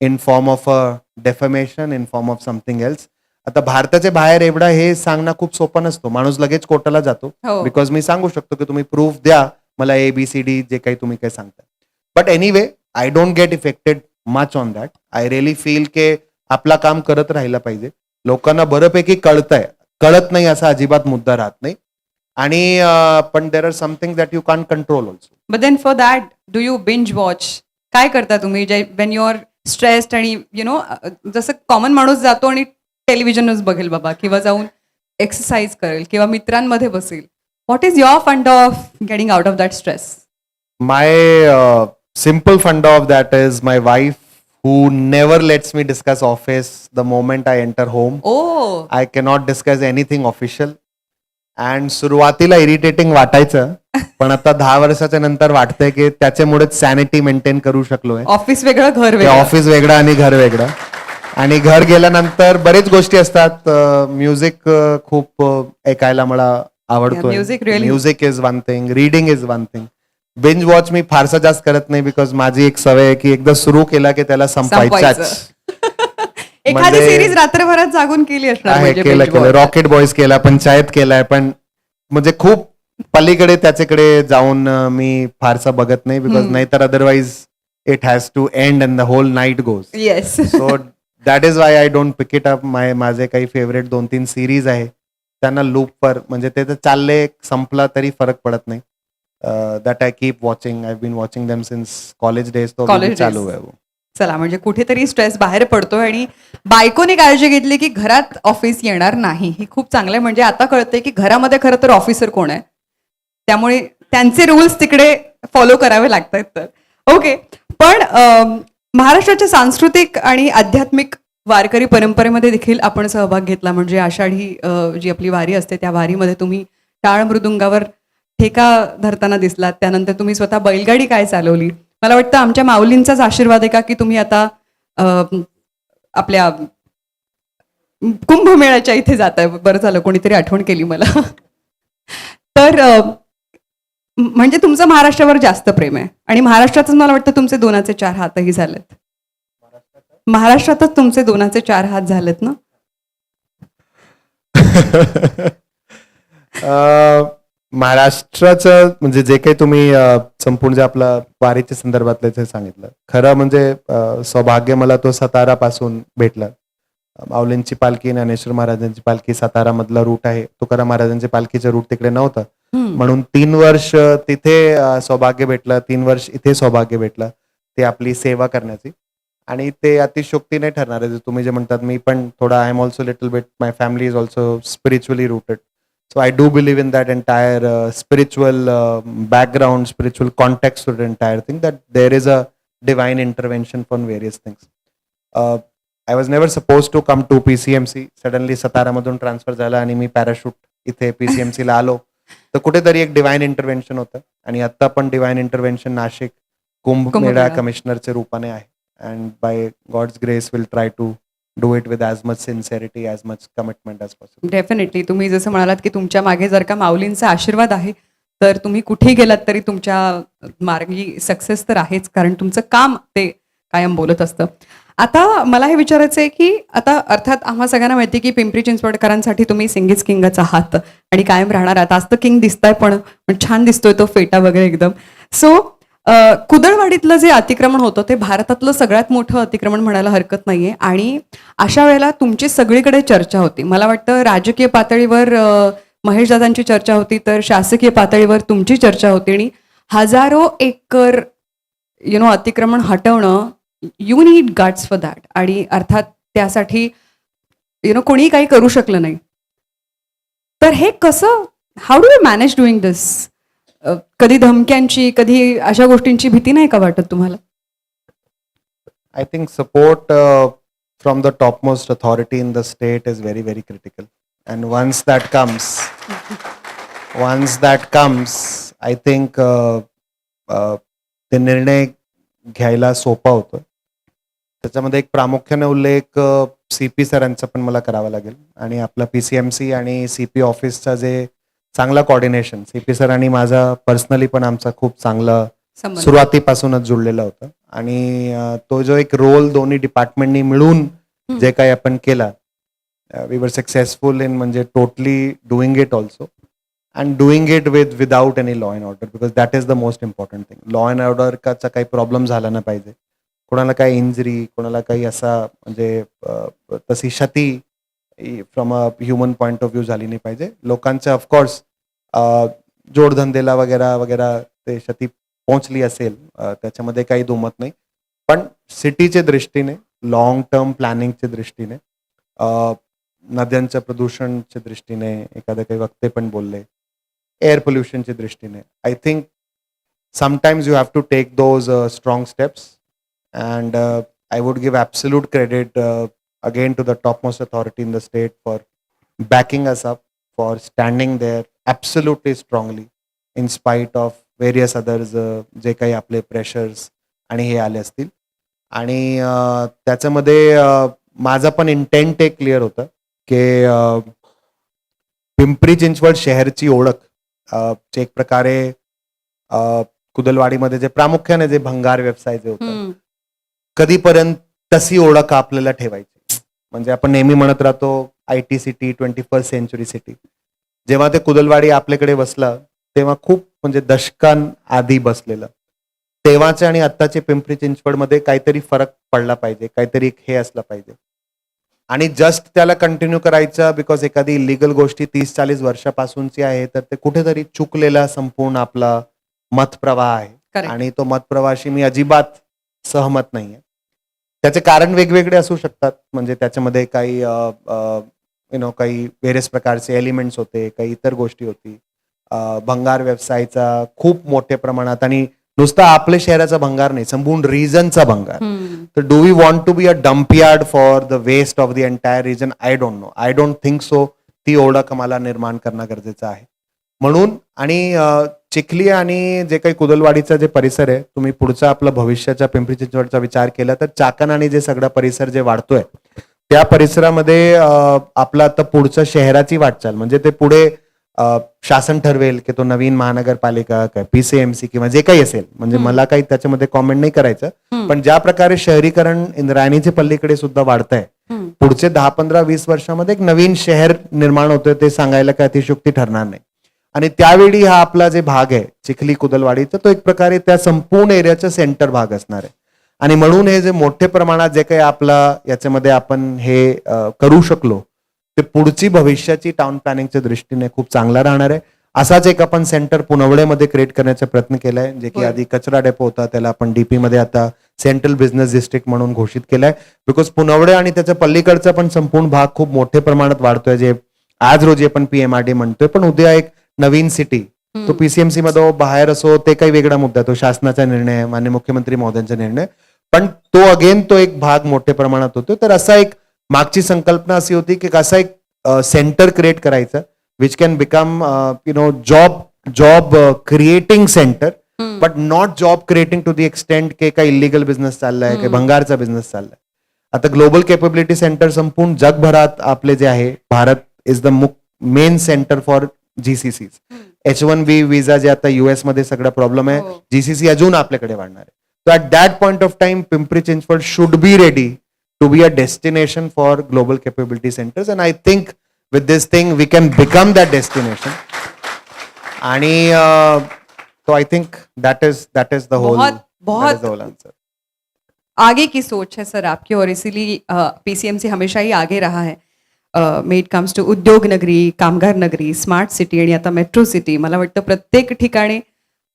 in form of a defamation, in form of something else. आता भारताच्या बाहेर एवढा हे सांगणं खूप सोपं नसतो, माणूस लगेच कोर्टाला जातो बिकॉज मी सांगू शकतो की तुम्ही प्रूफ द्या मला ABCD जे काही तुम्ही काय सांगता. But anyway I don't get affected much on that. I really feel के आपला काम करत राहिला पाहिजे. लोकांना बऱ्यापैकी कळतंय, कळत नाही असा अजिबात मुद्दा राहत नाही. आणि पण there are something that you can control also. But then for that do you binge watch? काय करता तुम्ही वेन यू आर स्ट्रेस्ड आणि जसं कॉमन माणूस जातो आणि टेलिव्हिजनच बघेल बाबा, किंवा जाऊन एक्सरसाइज करेल किंवा मित्रांमध्ये बसेल. What is your fund of getting out of that stress? My simple funda of that is my wife, who never lets me discuss office the moment I enter home. Oh, I cannot discuss anything official. And सुरुवातीला इरिटेटिंग वाटायचं, पण आता 10 वर्षाच्या नंतर वाटतंय की त्याच्यामुळेच सॅनिटी मेंटेन करू शकलोय. ऑफिस वेगळं घर ते वेगळं. ऑफिस वेगळं आणि घर वेगळं. आणि घर गेल्यानंतर बरेच गोष्टी असतात. म्युझिक खूप ऐकायला मला आवडतोय. music really- music is one thing, reading is one thing. Binge watch मी फारसा जास्त करत नाही, बिकॉज माझी एक सवय आहे की एकदा सुरू केला की त्याला संपवायचाच एखादी म्हणजे- सिरीज रात्रभरात जागून केली असणार आहे. म्हणजे केलं binge केलं watch. रॉकेट बॉईज केला, पंचायत केलाय, पण म्हणजे खूप पलीकडे त्याच्याकडे जाऊन मी फारसा बघत नाही, बिकॉज नाहीतर otherwise it has to end and the whole night goes. Yes. So that is why I don't pick it up. माझे काही फेवरेट 2-3 सिरीज आहे त्यांना लूपवर, म्हणजे ते तर चालले, संपला तरी फरक पडत नाही. That I keep watching. I been watching them since college days. तो College चालू days. आहे वो. चला, म्हणजे कुठेतरी स्ट्रेस बाहेर पडतोय आणि बायकोने काळजी घेतली की घरात ऑफिस येणार नाही. ही खूप चांगलं आहे. म्हणजे आता कळतंय की घरामध्ये खरं तर ऑफिसर कोण आहे, त्यामुळे त्यांचे रूल्स तिकडे फॉलो करावे लागतात. तर ओके, पण महाराष्ट्राच्या सांस्कृतिक आणि आध्यात्मिक वारकरी परंपरेमध्ये देखील आपण सहभाग घेतला. म्हणजे आषाढी जी आपली वारी असते त्या वारीमध्ये तुम्ही टाळ मृदुंगावर ठेका धरताना दिसलात. त्यानंतर तुम्ही स्वतः बैलगाडी काय चालवली. मला वाटतं आमच्या माऊलींचाच आशीर्वाद आहे का की तुम्ही आता आपल्या कुंभमेळ्याच्या इथे जाताय. बरं झालं कोणीतरी आठवण केली मला. तर म्हणजे तुमचं महाराष्ट्रावर जास्त प्रेम आहे आणि महाराष्ट्रातच मला वाटतं तुमचे 2चे 4 हातही झालेत. महाराष्ट्रातच तुमचे 2चे 4 हात झालेत ना. महाराष्ट्राचं म्हणजे जे काही तुम्ही संपूर्ण जे आपलं वारीच्या संदर्भातलं जे सांगितलं, खरं म्हणजे सौभाग्य मला तो सातारापासून भेटलं. माऊलींची पालखी, ज्ञानेश्वर महाराजांची पालखी सातारामधला रूट आहे. तुकाराम महाराजांची पालखीचं रूट तिकडे नव्हतं, म्हणून 3 वर्ष तिथे सौभाग्य भेटलं, 3 वर्ष इथे सौभाग्य भेटलं ते आपली सेवा करण्याची. आणि ते अतिशयोक्ती नाही ठरणार आहे. तुम्ही जे म्हणतात, मी पण थोडा, I am also little bit, my family is also spiritually rooted. So I do believe in that entire spiritual background, spiritual context to the entire thing, that there is a divine intervention from various things. I was never supposed to come to PCMC. Suddenly सतारामधून ट्रान्सफर झाला आणि मी पॅराशूट इथे PCMC ला आलो. तर कुठेतरी एक डिवाइन इंटरव्हेन्शन होतं आणि आता पण डिवाइन इंटरव्हेन्शन नाशिक कुंभमेळा कमिशनरच्या रूपाने आहे. And by God's grace will try to do it with as much sincerity, as much commitment as possible. Definitely. तुम्ही जसं म्हणालात की तुमच्या मागे जर का माऊलींचा आशीर्वाद आहे तर तुम्ही कुठेही गेलात तरी तुमच्या मार्गी सक्सेस तर आहेच, कारण तुमचं काम ते कायम बोलत असतं. आता मला हे विचारायचं आहे की आता अर्थात आम्हा सगळ्यांना माहिती की पिंपरी चिंचवडकरांसाठी तुम्ही सिंगीज किंगच आहात आणि कायम राहणार आहात. आज तर किंग दिसताय, पण छान दिसतोय तो फेटा वगैरे एकदम. सो कुदळवाडीतलं जे अतिक्रमण होतं ते भारतातलं सगळ्यात मोठं अतिक्रमण म्हणायला हरकत नाहीये आणि अशा वेळेला तुमची सगळीकडे चर्चा होती. मला वाटतं राजकीय पातळीवर महेशदादांची चर्चा होती, तर शासकीय पातळीवर तुमची चर्चा होती आणि हजारो एकर अतिक्रमण हटवणं, you need guts for that. आणि अर्थात त्यासाठी कोणी काही करू शकलं नाही. तर हे कसं, how do you manage doing this? कधी धमक्यांची, कधी अशा गोष्टींची भीती नाही का वाटत तुम्हाला? I think support from the topmost authority in the state is very, very critical. And once that comes, I think ते निर्णय घ्यायला सोपा होतो. त्याच्यामध्ये एक प्रामुख्याने उल्लेख CP सरांचा पण मला करावा लागेल आणि आपला PCMC आणि CP ऑफिसचा जे चांगला कॉर्डिनेशन, CP सर आणि माझा पर्सनली पण आमचा खूप चांगला सुरुवातीपासूनच जुळलेला होता. आणि तो जो एक रोल दोन्ही डिपार्टमेंटनी मिळून जे काही आपण केला, वी वर सक्सेसफुल इन म्हणजे totally doing it also and doing it without any law and order, because that is the most important thing. Law and ऑर्डरचा काही प्रॉब्लेम झाला नाही पाहिजे, कोणाला काही इंजरी, कोणाला काही असा म्हणजे तशी क्षती from a human point of view झाली नाही पाहिजे. लोकांच्या ऑफकोर्स जोडधंदेला वगैरे वगैरे ते क्षती पोहोचली असेल, त्याच्यामध्ये काही दुमत नाही. पण सिटीच्या दृष्टीने, लॉंग टर्म प्लॅनिंगच्या दृष्टीने, नद्यांच्या प्रदूषणच्या दृष्टीने, एखादं काही वक्ते पण बोलले, एअर पोल्युशनच्या दृष्टीने, I think sometimes you have to take those strong steps. And I would give absolute credit again to the topmost authority in the state for backing us up, for standing there absolutely strongly in spite of various others जे काही आपले प्रेशर्स आणि हे आले असतील. आणि त्याच्यामध्ये माझा पण इंटेंट एक क्लिअर होतं की पिंपरी चिंचवड शहरची ओळख जे एक प्रकारे कुदलवाडीमध्ये जे प्रामुख्याने जे भंगार व्यवसाय जे होता कधीपर्यंत तशी ओळख आपल्याला ठेवायची. म्हणजे आपण नेहमी म्हणत राहतो IT city 21st century city. जेव्हा ते कुदलवाडी आपल्याकडे बसलं तेव्हा खूप म्हणजे दशकांआधी बसलेलं. तेव्हाचे आणि आत्ताचे पिंपरी चिंचवडमध्ये काहीतरी फरक पडला पाहिजे, काहीतरी हे असलं पाहिजे. आणि जस्ट त्याला कंटिन्यू करायचं बिकॉज एखादी इलिगल गोष्टी 30-40 वर्षापासूनची आहे तर ते कुठेतरी चुकलेला संपूर्ण आपला मतप्रवाह आहे. Correct. आणि तो मतप्रवाहाशी मी अजिबात सहमत नाहीये. त्याचे कारण वेगवेगळे असू शकतात. म्हणजे त्याच्यामध्ये काही काही व्हेरियस प्रकारचे एलिमेंट्स होते, काही इतर गोष्टी होती. भंगार व्यवसायाचा खूप मोठ्या प्रमाणात आणि नुसता आपल्या शहराचा भंगार नाही, संपूर्ण रिजनचा भंगार. तर do we want to be a dumpyard for the waste of the entire region? I don't know. I don't think so. ती ओळख मला निर्माण करणं गरजेचं आहे. म्हणून आणि चिखली आणि जे काही कुदलवाडीचा जे परिसर आहे, तुम्ही पुढचा आपला भविष्याच्या पिंपरी चिंचवडचा विचार केला तर चाकण आणि जे सगळा परिसर जे वाढतोय त्या परिसरामध्ये आपला आता पुढचं शहराची वाटचाल म्हणजे ते पुढे शासन ठरवेल की तो नवीन महानगरपालिका काय PCMC किंवा जे काही असेल. म्हणजे मला काही त्याच्यामध्ये कॉमेंट नाही करायचं. पण ज्या प्रकारे शहरीकरण इंद्रायणीच्या पल्लीकडे सुद्धा वाढतंय पुढचे 10-15-20 वर्षामध्ये एक नवीन शहर निर्माण होतोय ते सांगायला काही अतिशयोक्ती ठरणार नाही. आणि त्यावेळी हा आपला जे भाग आहे चिखली कुदलवाडीचा तो एक प्रकारे त्या संपूर्ण एरियाचा सेंटर भाग असणार आहे. आणि म्हणून हे जे मोठ्या प्रमाणात जे काही आपला याच्यामध्ये आपण हे करू शकलो ते पुढची भविष्याची टाउन प्लॅनिंगच्या दृष्टीने खूप चांगला राहणार आहे. असाच एक आपण सेंटर पुनवडेमध्ये क्रिएट करण्याचा प्रयत्न केलाय. जे की आधी कचरा डेपो होता त्याला आपण DP मध्ये आता सेंट्रल बिझनेस डिस्ट्रिक्ट म्हणून घोषित केलाय. बिकॉज पुनवडे आणि त्याच्या पल्लीकडचा पण संपूर्ण भाग खूप मोठ्या प्रमाणात वाढतोय. जे आज रोजी आपण PMRD म्हणतोय पण उद्या एक नवीन सिटी तो PCMC मध्ये बाहेर असो ते काही वेगळा मुद्दा, तो शासनाचा निर्णय, माननीय मुख्यमंत्री महोदयांचा निर्णय. पण तो अगेन तो एक भाग मोठ्या प्रमाणात होतो. तर असा एक मागची संकल्पना अशी होती की कसा एक सेंटर क्रिएट करायचं which can become job creating centre but not job creating to the extent की काही इलिगल बिझनेस चाललाय की भंगारचा बिझनेस चाललाय. आता ग्लोबल कॅपेबिलिटी सेंटर संपूर्ण जगभरात आपले जे आहे, Bharat is the main centre for GCCs. H1B विजा जे आता US मध्ये सगळा प्रॉब्लेम आहे, GCC अजून आपल्याकडे वाढणार आहे. So at that point of time, Pimpri Chinchwad should be ready to be a destination for global capability centers, and I think with this thing we can become that destination. आणि so I think that is the whole answer. आगे की सोच है सर आपकी और इसीलिए PCMC हमेशा ही आगे रहा है. मे इट कम्स टू उद्योग नगरी, कामगार नगरी, स्मार्ट सिटी आणि आता मेट्रो सिटी. मला वाटतं प्रत्येक ठिकाणी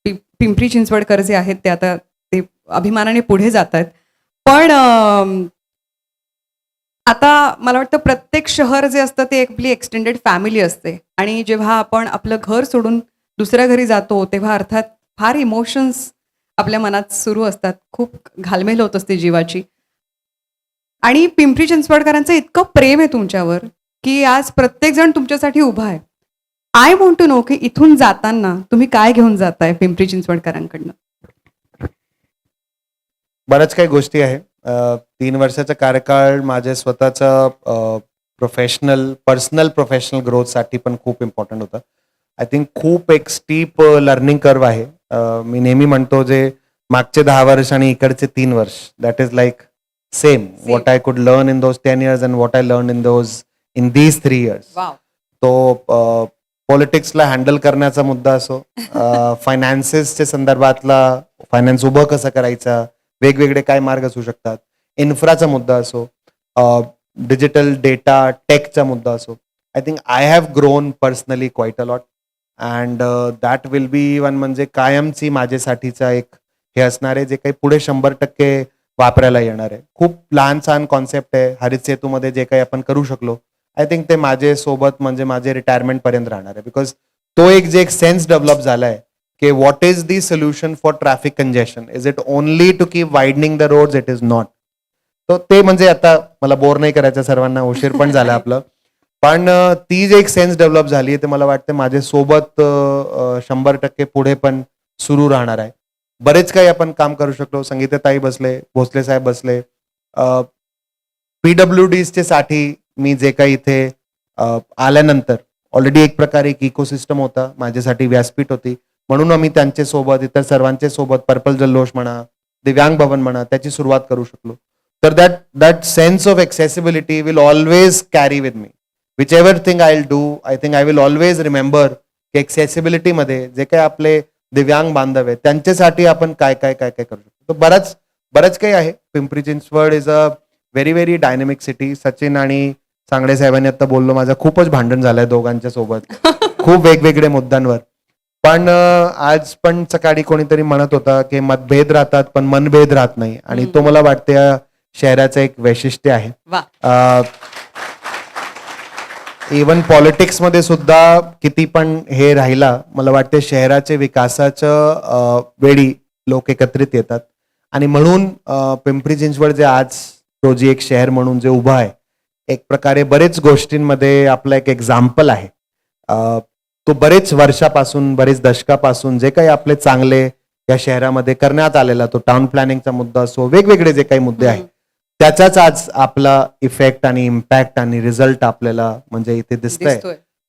पिंपरी चिंचवडकर जे आहेत ते आता ते अभिमानाने पुढे जात आहेत. पण आता मला वाटतं प्रत्येक शहर जे असतं ते आपली एक्सटेंडेड फॅमिली असते आणि जेव्हा आपण आपलं घर सोडून दुसऱ्या घरी जातो तेव्हा अर्थात फार इमोशन्स आपल्या मनात सुरू असतात, खूप घालमेल होत असते जीवाची. आणि पिंपरी चिंचवडकरांचं इतकं प्रेम आहे तुमच्यावर की आज प्रत्येक जण तुमच्यासाठी उभा आहे. आय वॉन्ट टू नो की इथून जाताना तुम्ही काय घेऊन जाताय पिंपरी चिंचवडकरांकडनं? बऱ्याच काही गोष्टी आहे. 3 वर्षाचा कार्यकाळ माझ्या स्वतःचा पर्सनल प्रोफेशनल ग्रोथसाठी पण खूप इम्पॉर्टंट होता. आय थिंक खूप एक स्टीप लर्निंग कर्व आहे. मी नेहमी म्हणतो जे मागचे 10 वर्ष आणि इकडचे 3 वर्ष that is like same. what I could learn in those 10 years and what I learned in these 3 years. तो पॉलिटिक्सला हँडल करण्याचा मुद्दा असो, फायनान्सेसच्या संदर्भातला फायनान्स उभं कसं करायचं, वेगवेगळे काय मार्ग असू शकतात, इन्फ्राचा मुद्दा असो, डिजिटल डेटा टेकचा मुद्दा असो. I think I have grown personally quiet a lot and that will be one म्हणजे कायमची माझ्यासाठीचा एक हे असणार आहे जे काही पुढे 100% वापरायला येणार आहे. खूप लहान सहान कॉन्सेप्ट आहे. हरित सेतूमध्ये जे काही आपण करू शकलो आय थिंक ते माझे सोबत म्हणजे माझे रिटायरमेंट पर्यंत राहणार आहे. बिकॉज तो एक सेन्स डेव्हलप झालाय की what is the solution for traffic congestion. Is it only to keep widening the roads? It is not. तो ते म्हणजे आता मला बोर नाही करायचं, सर्वांना उशीर पण झाला आपलं. पण ती जी एक सेन्स डेव्हलप झाली ते मला वाटतं माझ्या सोबत 100% पुढे पण सुरू राहणार आहे. बरेच काही आपण काम करू शकलो. संगीताताई बसले, भोसले साहेब बसले. PWDs साठी मी जे काही इथे आल्यानंतर ऑलरेडी एक प्रकारे एक इकोसिस्टम होता, माझ्यासाठी व्यासपीठ होती. म्हणून आम्ही त्यांच्या सोबत इतर सर्वांच्या सोबत पर्पल जल्लोष म्हणा, दिव्यांग भवन म्हणा, त्याची सुरुवात करू शकलो. तर that sense of accessibility will always carry with me. Which ever thing I will do, I think I will always remember की एक्सेसिबिलिटीमध्ये जे काही आपले दिव्यांग बांधव आहेत त्यांच्यासाठी आपण काय काय काय काय करू शकतो. तर बरंच काही आहे. Pimpri Chinchwad is a very very dynamic city. Sachin आणि सांगडे साहेबांनी आता बोललो, माझं खूपच भांडण झालंय दोघांच्या सोबत खूप वेगवेगळ्या मुद्द्यांवर. पण आज पण सकाळी कोणीतरी म्हणत होता की मतभेद राहतात पण मनभेद राहत नाही, आणि तो मला वाटतं या शहराचं एक वैशिष्ट्य आहे. वा. इव्हन पॉलिटिक्स मध्ये सुद्धा किती पण हे राहिला, मला वाटते शहराचे विकासाच्या वेळी लोक एकत्रित येतात. आणि म्हणून पिंपरी चिंचवड जे आज रोजी एक शहर म्हणून जे उभं आहे, एक प्रकारे बरेच गोष्टींमध्ये आपलं एक एक्झाम्पल आहे. तो बरेच वर्षापासून, बरेच दशकापासून जे काही आपले चांगले या शहरामध्ये करण्यात आलेला, तो टाउन प्लॅनिंगचा मुद्दा असो, वेगवेगळे जे काही मुद्दे आहेत, त्याचाच आज आपला इफेक्ट आणि इम्पॅक्ट आणि रिझल्ट आपल्याला म्हणजे इथे दिसतंय.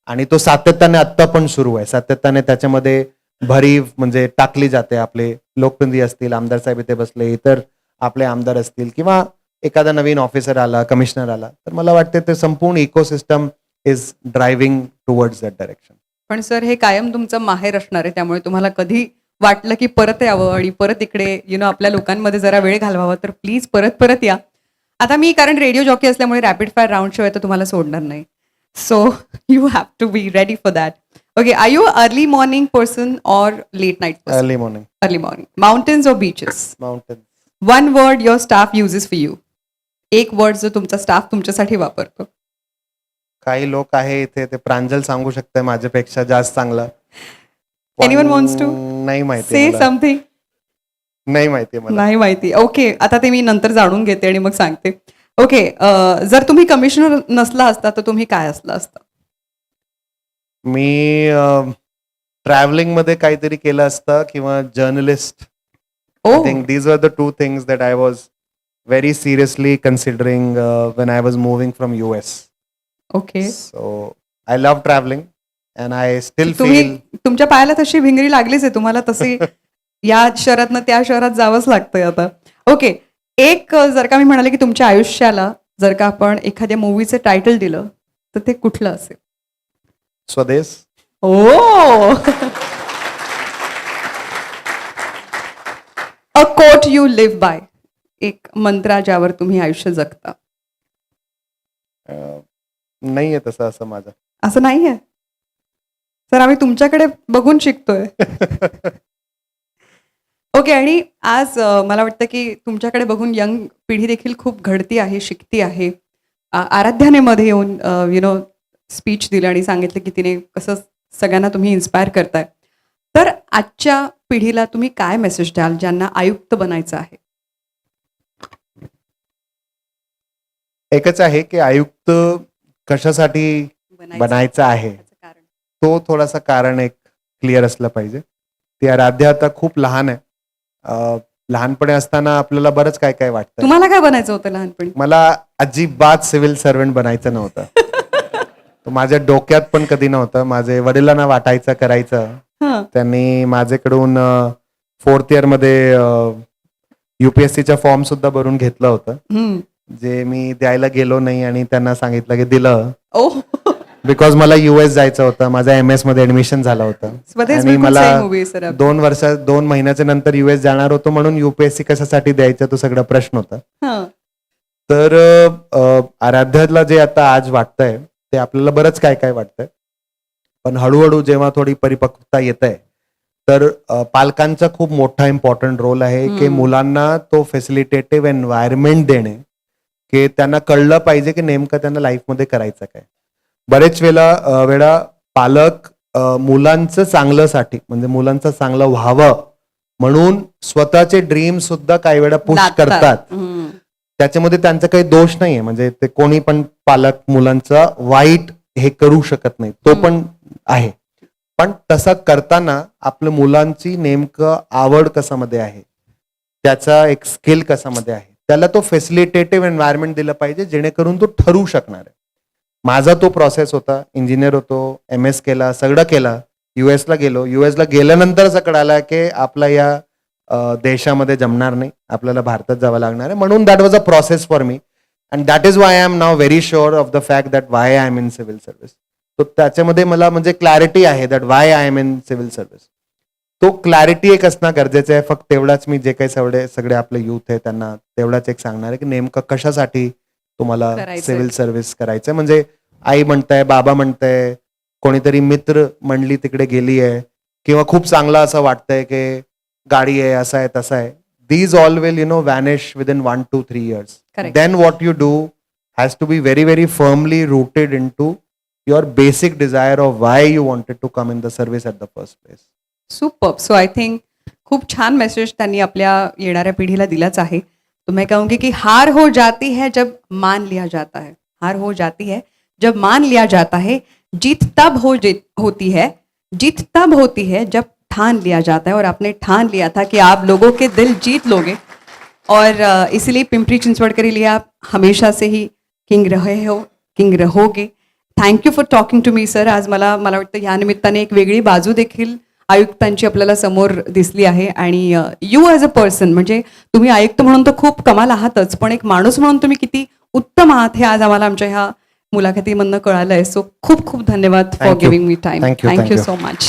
आणि तो सातत्याने आत्ता पण सुरू आहे. सातत्याने त्याच्यामध्ये भरीव म्हणजे टाकली जाते. आपले लोकप्रतिनिधी असतील, आमदार साहेब इथे बसले, इतर आपले आमदार असतील, किंवा एखादा नवीन ऑफिसर आला, कमिशनर आला, तर मला वाटते ते संपूर्ण ecosystem is driving towards that direction. पण सर, हे कायम तुमचं माहेर असणार आहे, त्यामुळे तुम्हाला कधी वाटलं की परत यावं आणि परत इकडे आपल्या लोकांमध्ये जरा वेळ घालवावा, तर प्लीज परत परत या. आता मी कारण रेडिओ जॉकी असल्यामुळे रॅपिड फायर राऊंड शिवाय तर तुम्हाला सोडणार नाही. So you have to be ready for that. Okay, are you early morning person or late night person? Early morning. Early morning. Mountains or beaches? Mountain. One word your staff uses for you. एक वर्ड जो तुमचा स्टाफ तुमच्यासाठी वापरतो. काही लोक आहे इथे, ते प्रांजल सांगू शकते माझ्यापेक्षा जास्त चांगलं. Anyone wants to नाही माहिती से मला. समथिंग? नाही माहिती मला. नाही माहिती. ओके, आता ते मी नंतर जाणून घेते आणि मग सांगते. ओके, जर तुम्ही कमिशनर नसला असता तर तुम्ही काय असला असता? मी ट्रॅव्हलिंग मध्ये काहीतरी केलं असतं, किंवा journalist. Oh, I think these were the two things that I was very seriously considering when I was moving from US. Okay. So I love traveling and I still तुम्ही feel तुमच्या पायाला तशी भिंगरी लागलीच आहे, तुम्हाला तशी या शहरातनं त्या शहरात जावंच लागतंय आता. ओके, एक जर का मी म्हणाले की तुमच्या आयुष्याला जर का आपण एखाद्या मूवीचं टायटल दिलं तर ते कुठलं असेल? स्वदेश. ओ, अ कोट यू लिव्ह बाय. एक मंत्रा ज्यावर तुम्ही आयुष्य जगता. नाहीये तसं असं माझं. असं नाहीये सर, आम्ही तुमच्याकडे बघून शिकतोय. ओके, आणि आज मला वाटतं की तुमच्याकडे बघून यंग पिढी देखील खूप घडती आहे, शिकती आहे. आराध्याने मध्ये येऊन स्पीच दिलं आणि सांगितलं की तिने कसं सगळ्यांना तुम्ही इन्स्पायर करताय. तर आजच्या पिढीला तुम्ही काय मेसेज द्याल ज्यांना आयुक्त बनायचं आहे? एकच आहे की आयुक्त कशासाठी बनायचं आहे, कारण तो थोडासा कारण एक क्लिअर असलं पाहिजे. ती आराध्या आता खूप लहान आहे. लहानपणी असताना आपल्याला बरंच काय काय वाटतं. तुम्हाला काय बनायचं होतं लहानपणी? मला अजिबात सिव्हिल सर्व्हंट बनायचं नव्हतं. तो माझ्या डोक्यात पण कधी नव्हतं. माझे वडिलांना वाटायचं करायचं. हं. त्यांनी माझ्याकडून 4th इयर मध्ये UPSCचा फॉर्म सुद्धा भरून घेतलं होतं, हं. जे मी द्यायला गेलो नाही आणि त्यांना सांगितलं की दिलं, ओ, बिकॉज मला US जायचं होतं. माझा MS मध्ये ऍडमिशन झालं होतं स्वदेश आणि बिलकुल मला same movie आहे सर. 2 महिन्याच्या नंतर US जाणार होतो, म्हणून UPSC कशासाठी द्यायचा तो सगळा प्रश्न होता. हं. तर आराध्याला जे आता आज वाटतंय ते आपल्याला बरंच काय काय वाटतंय, पण हळूहळू जेव्हा थोडी परिपक्वता येत आहे तर पालकांचा खूप मोठा इम्पॉर्टंट रोल आहे की मुलांना तो फॅसिलिटेटिव्ह एन्व्हायरमेंट देणे, की त्यांना कळलं पाहिजे की नेमकं त्यांना लाईफमध्ये करायचं काय. बरेच वेळा पालक मुलांचं चांगलंसाठी म्हणजे मुलांचं चांगलं व्हावं म्हणून स्वतःचे ड्रीम सुद्धा काही वेळा पुश लादतात. करतात. हं. त्याच्यामध्ये त्यांचा काही दोष नाहीये. म्हणजे ते कोणी पण पालक मुलांचा वाईट हे करू शकत नाही, तो पण आहे. पण तसं करताना आपल्या मुलांची नेमकं आवड कशामध्ये आहे, त्याचा एक स्किल कशामध्ये आहे, त्याला तो फॅसिलिटेटिव्ह एन्व्हायरमेंट दिलं पाहिजे जेणेकरून तो ठरवू शकणार आहे. माझा तो प्रोसेस होता. इंजिनियर होतो, MS केला, सगळं केलं. US ला गेलो. US ला गेल्यानंतर असं कळालं की आपला या देशामध्ये जमणार नाही, आपल्याला भारतात जावं लागणार आहे. म्हणून that was a process for me and that is why I am now very sure of the fact that why I am in civil service. तो त्याच्यामध्ये मला म्हणजे क्लॅरिटी आहे that why I am in civil service. तो क्लॅरिटी एक असणं गरजेचं आहे. फक्त तेवढाच मी जे काही सगळे आपले युथ आहे त्यांना तेवढाच एक सांगणार आहे की नेमकं कशासाठी तुम्हाला करायचंय. सिव्हिल सर्व्हिस करायचंय. म्हणजे आई म्हणताय, बाबा म्हणताय, कोणीतरी मित्र मंडळी तिकडे गेली आहे, किंवा खूप चांगलं असं वाटतंय की गाडी आहे, असं आहे, तसं आहे. These all will, vanish within 1 to 3 years. Correct. Then what you do has to be very, very firmly rooted into your basic desire of why you wanted to come in the service at the first place. Super. So I think खूप छान मेसेज त्यांनी आपल्या येणाऱ्या पिढीला दिलाच आहे. तो मैं कहूंगी की हार हो जाती है जब मान लिया जाता है. हार हो जाती है जब मान लिया जाता है. जीत तब होती है, जीत तब होती है जब ठान लिया जाता है. और आपने ठान लिया था कि आप लोगों के दिल जीत लोगे और इसलिए पिंपरी चिंचवड के लिए आप हमेशा से ही किंग रहे हो, किंग रहोगे. Thank you for talking to me sir. आज मला वाटतं ह्या निमित्ताने एक वेगळी बाजू देखील आयुक्तांची आपल्याला समोर दिसली आहे. आणि यू ॲज अ पर्सन, म्हणजे तुम्ही आयुक्त म्हणून तर खूप कमाल आहातच, पण एक माणूस म्हणून तुम्ही किती उत्तम आहात हे आज आम्हाला आमच्या ह्या मुलाखतीमधनं कळालं आहे. सो खूप खूप धन्यवाद for Thank you. Giving me time. Thank you. Thank you so much.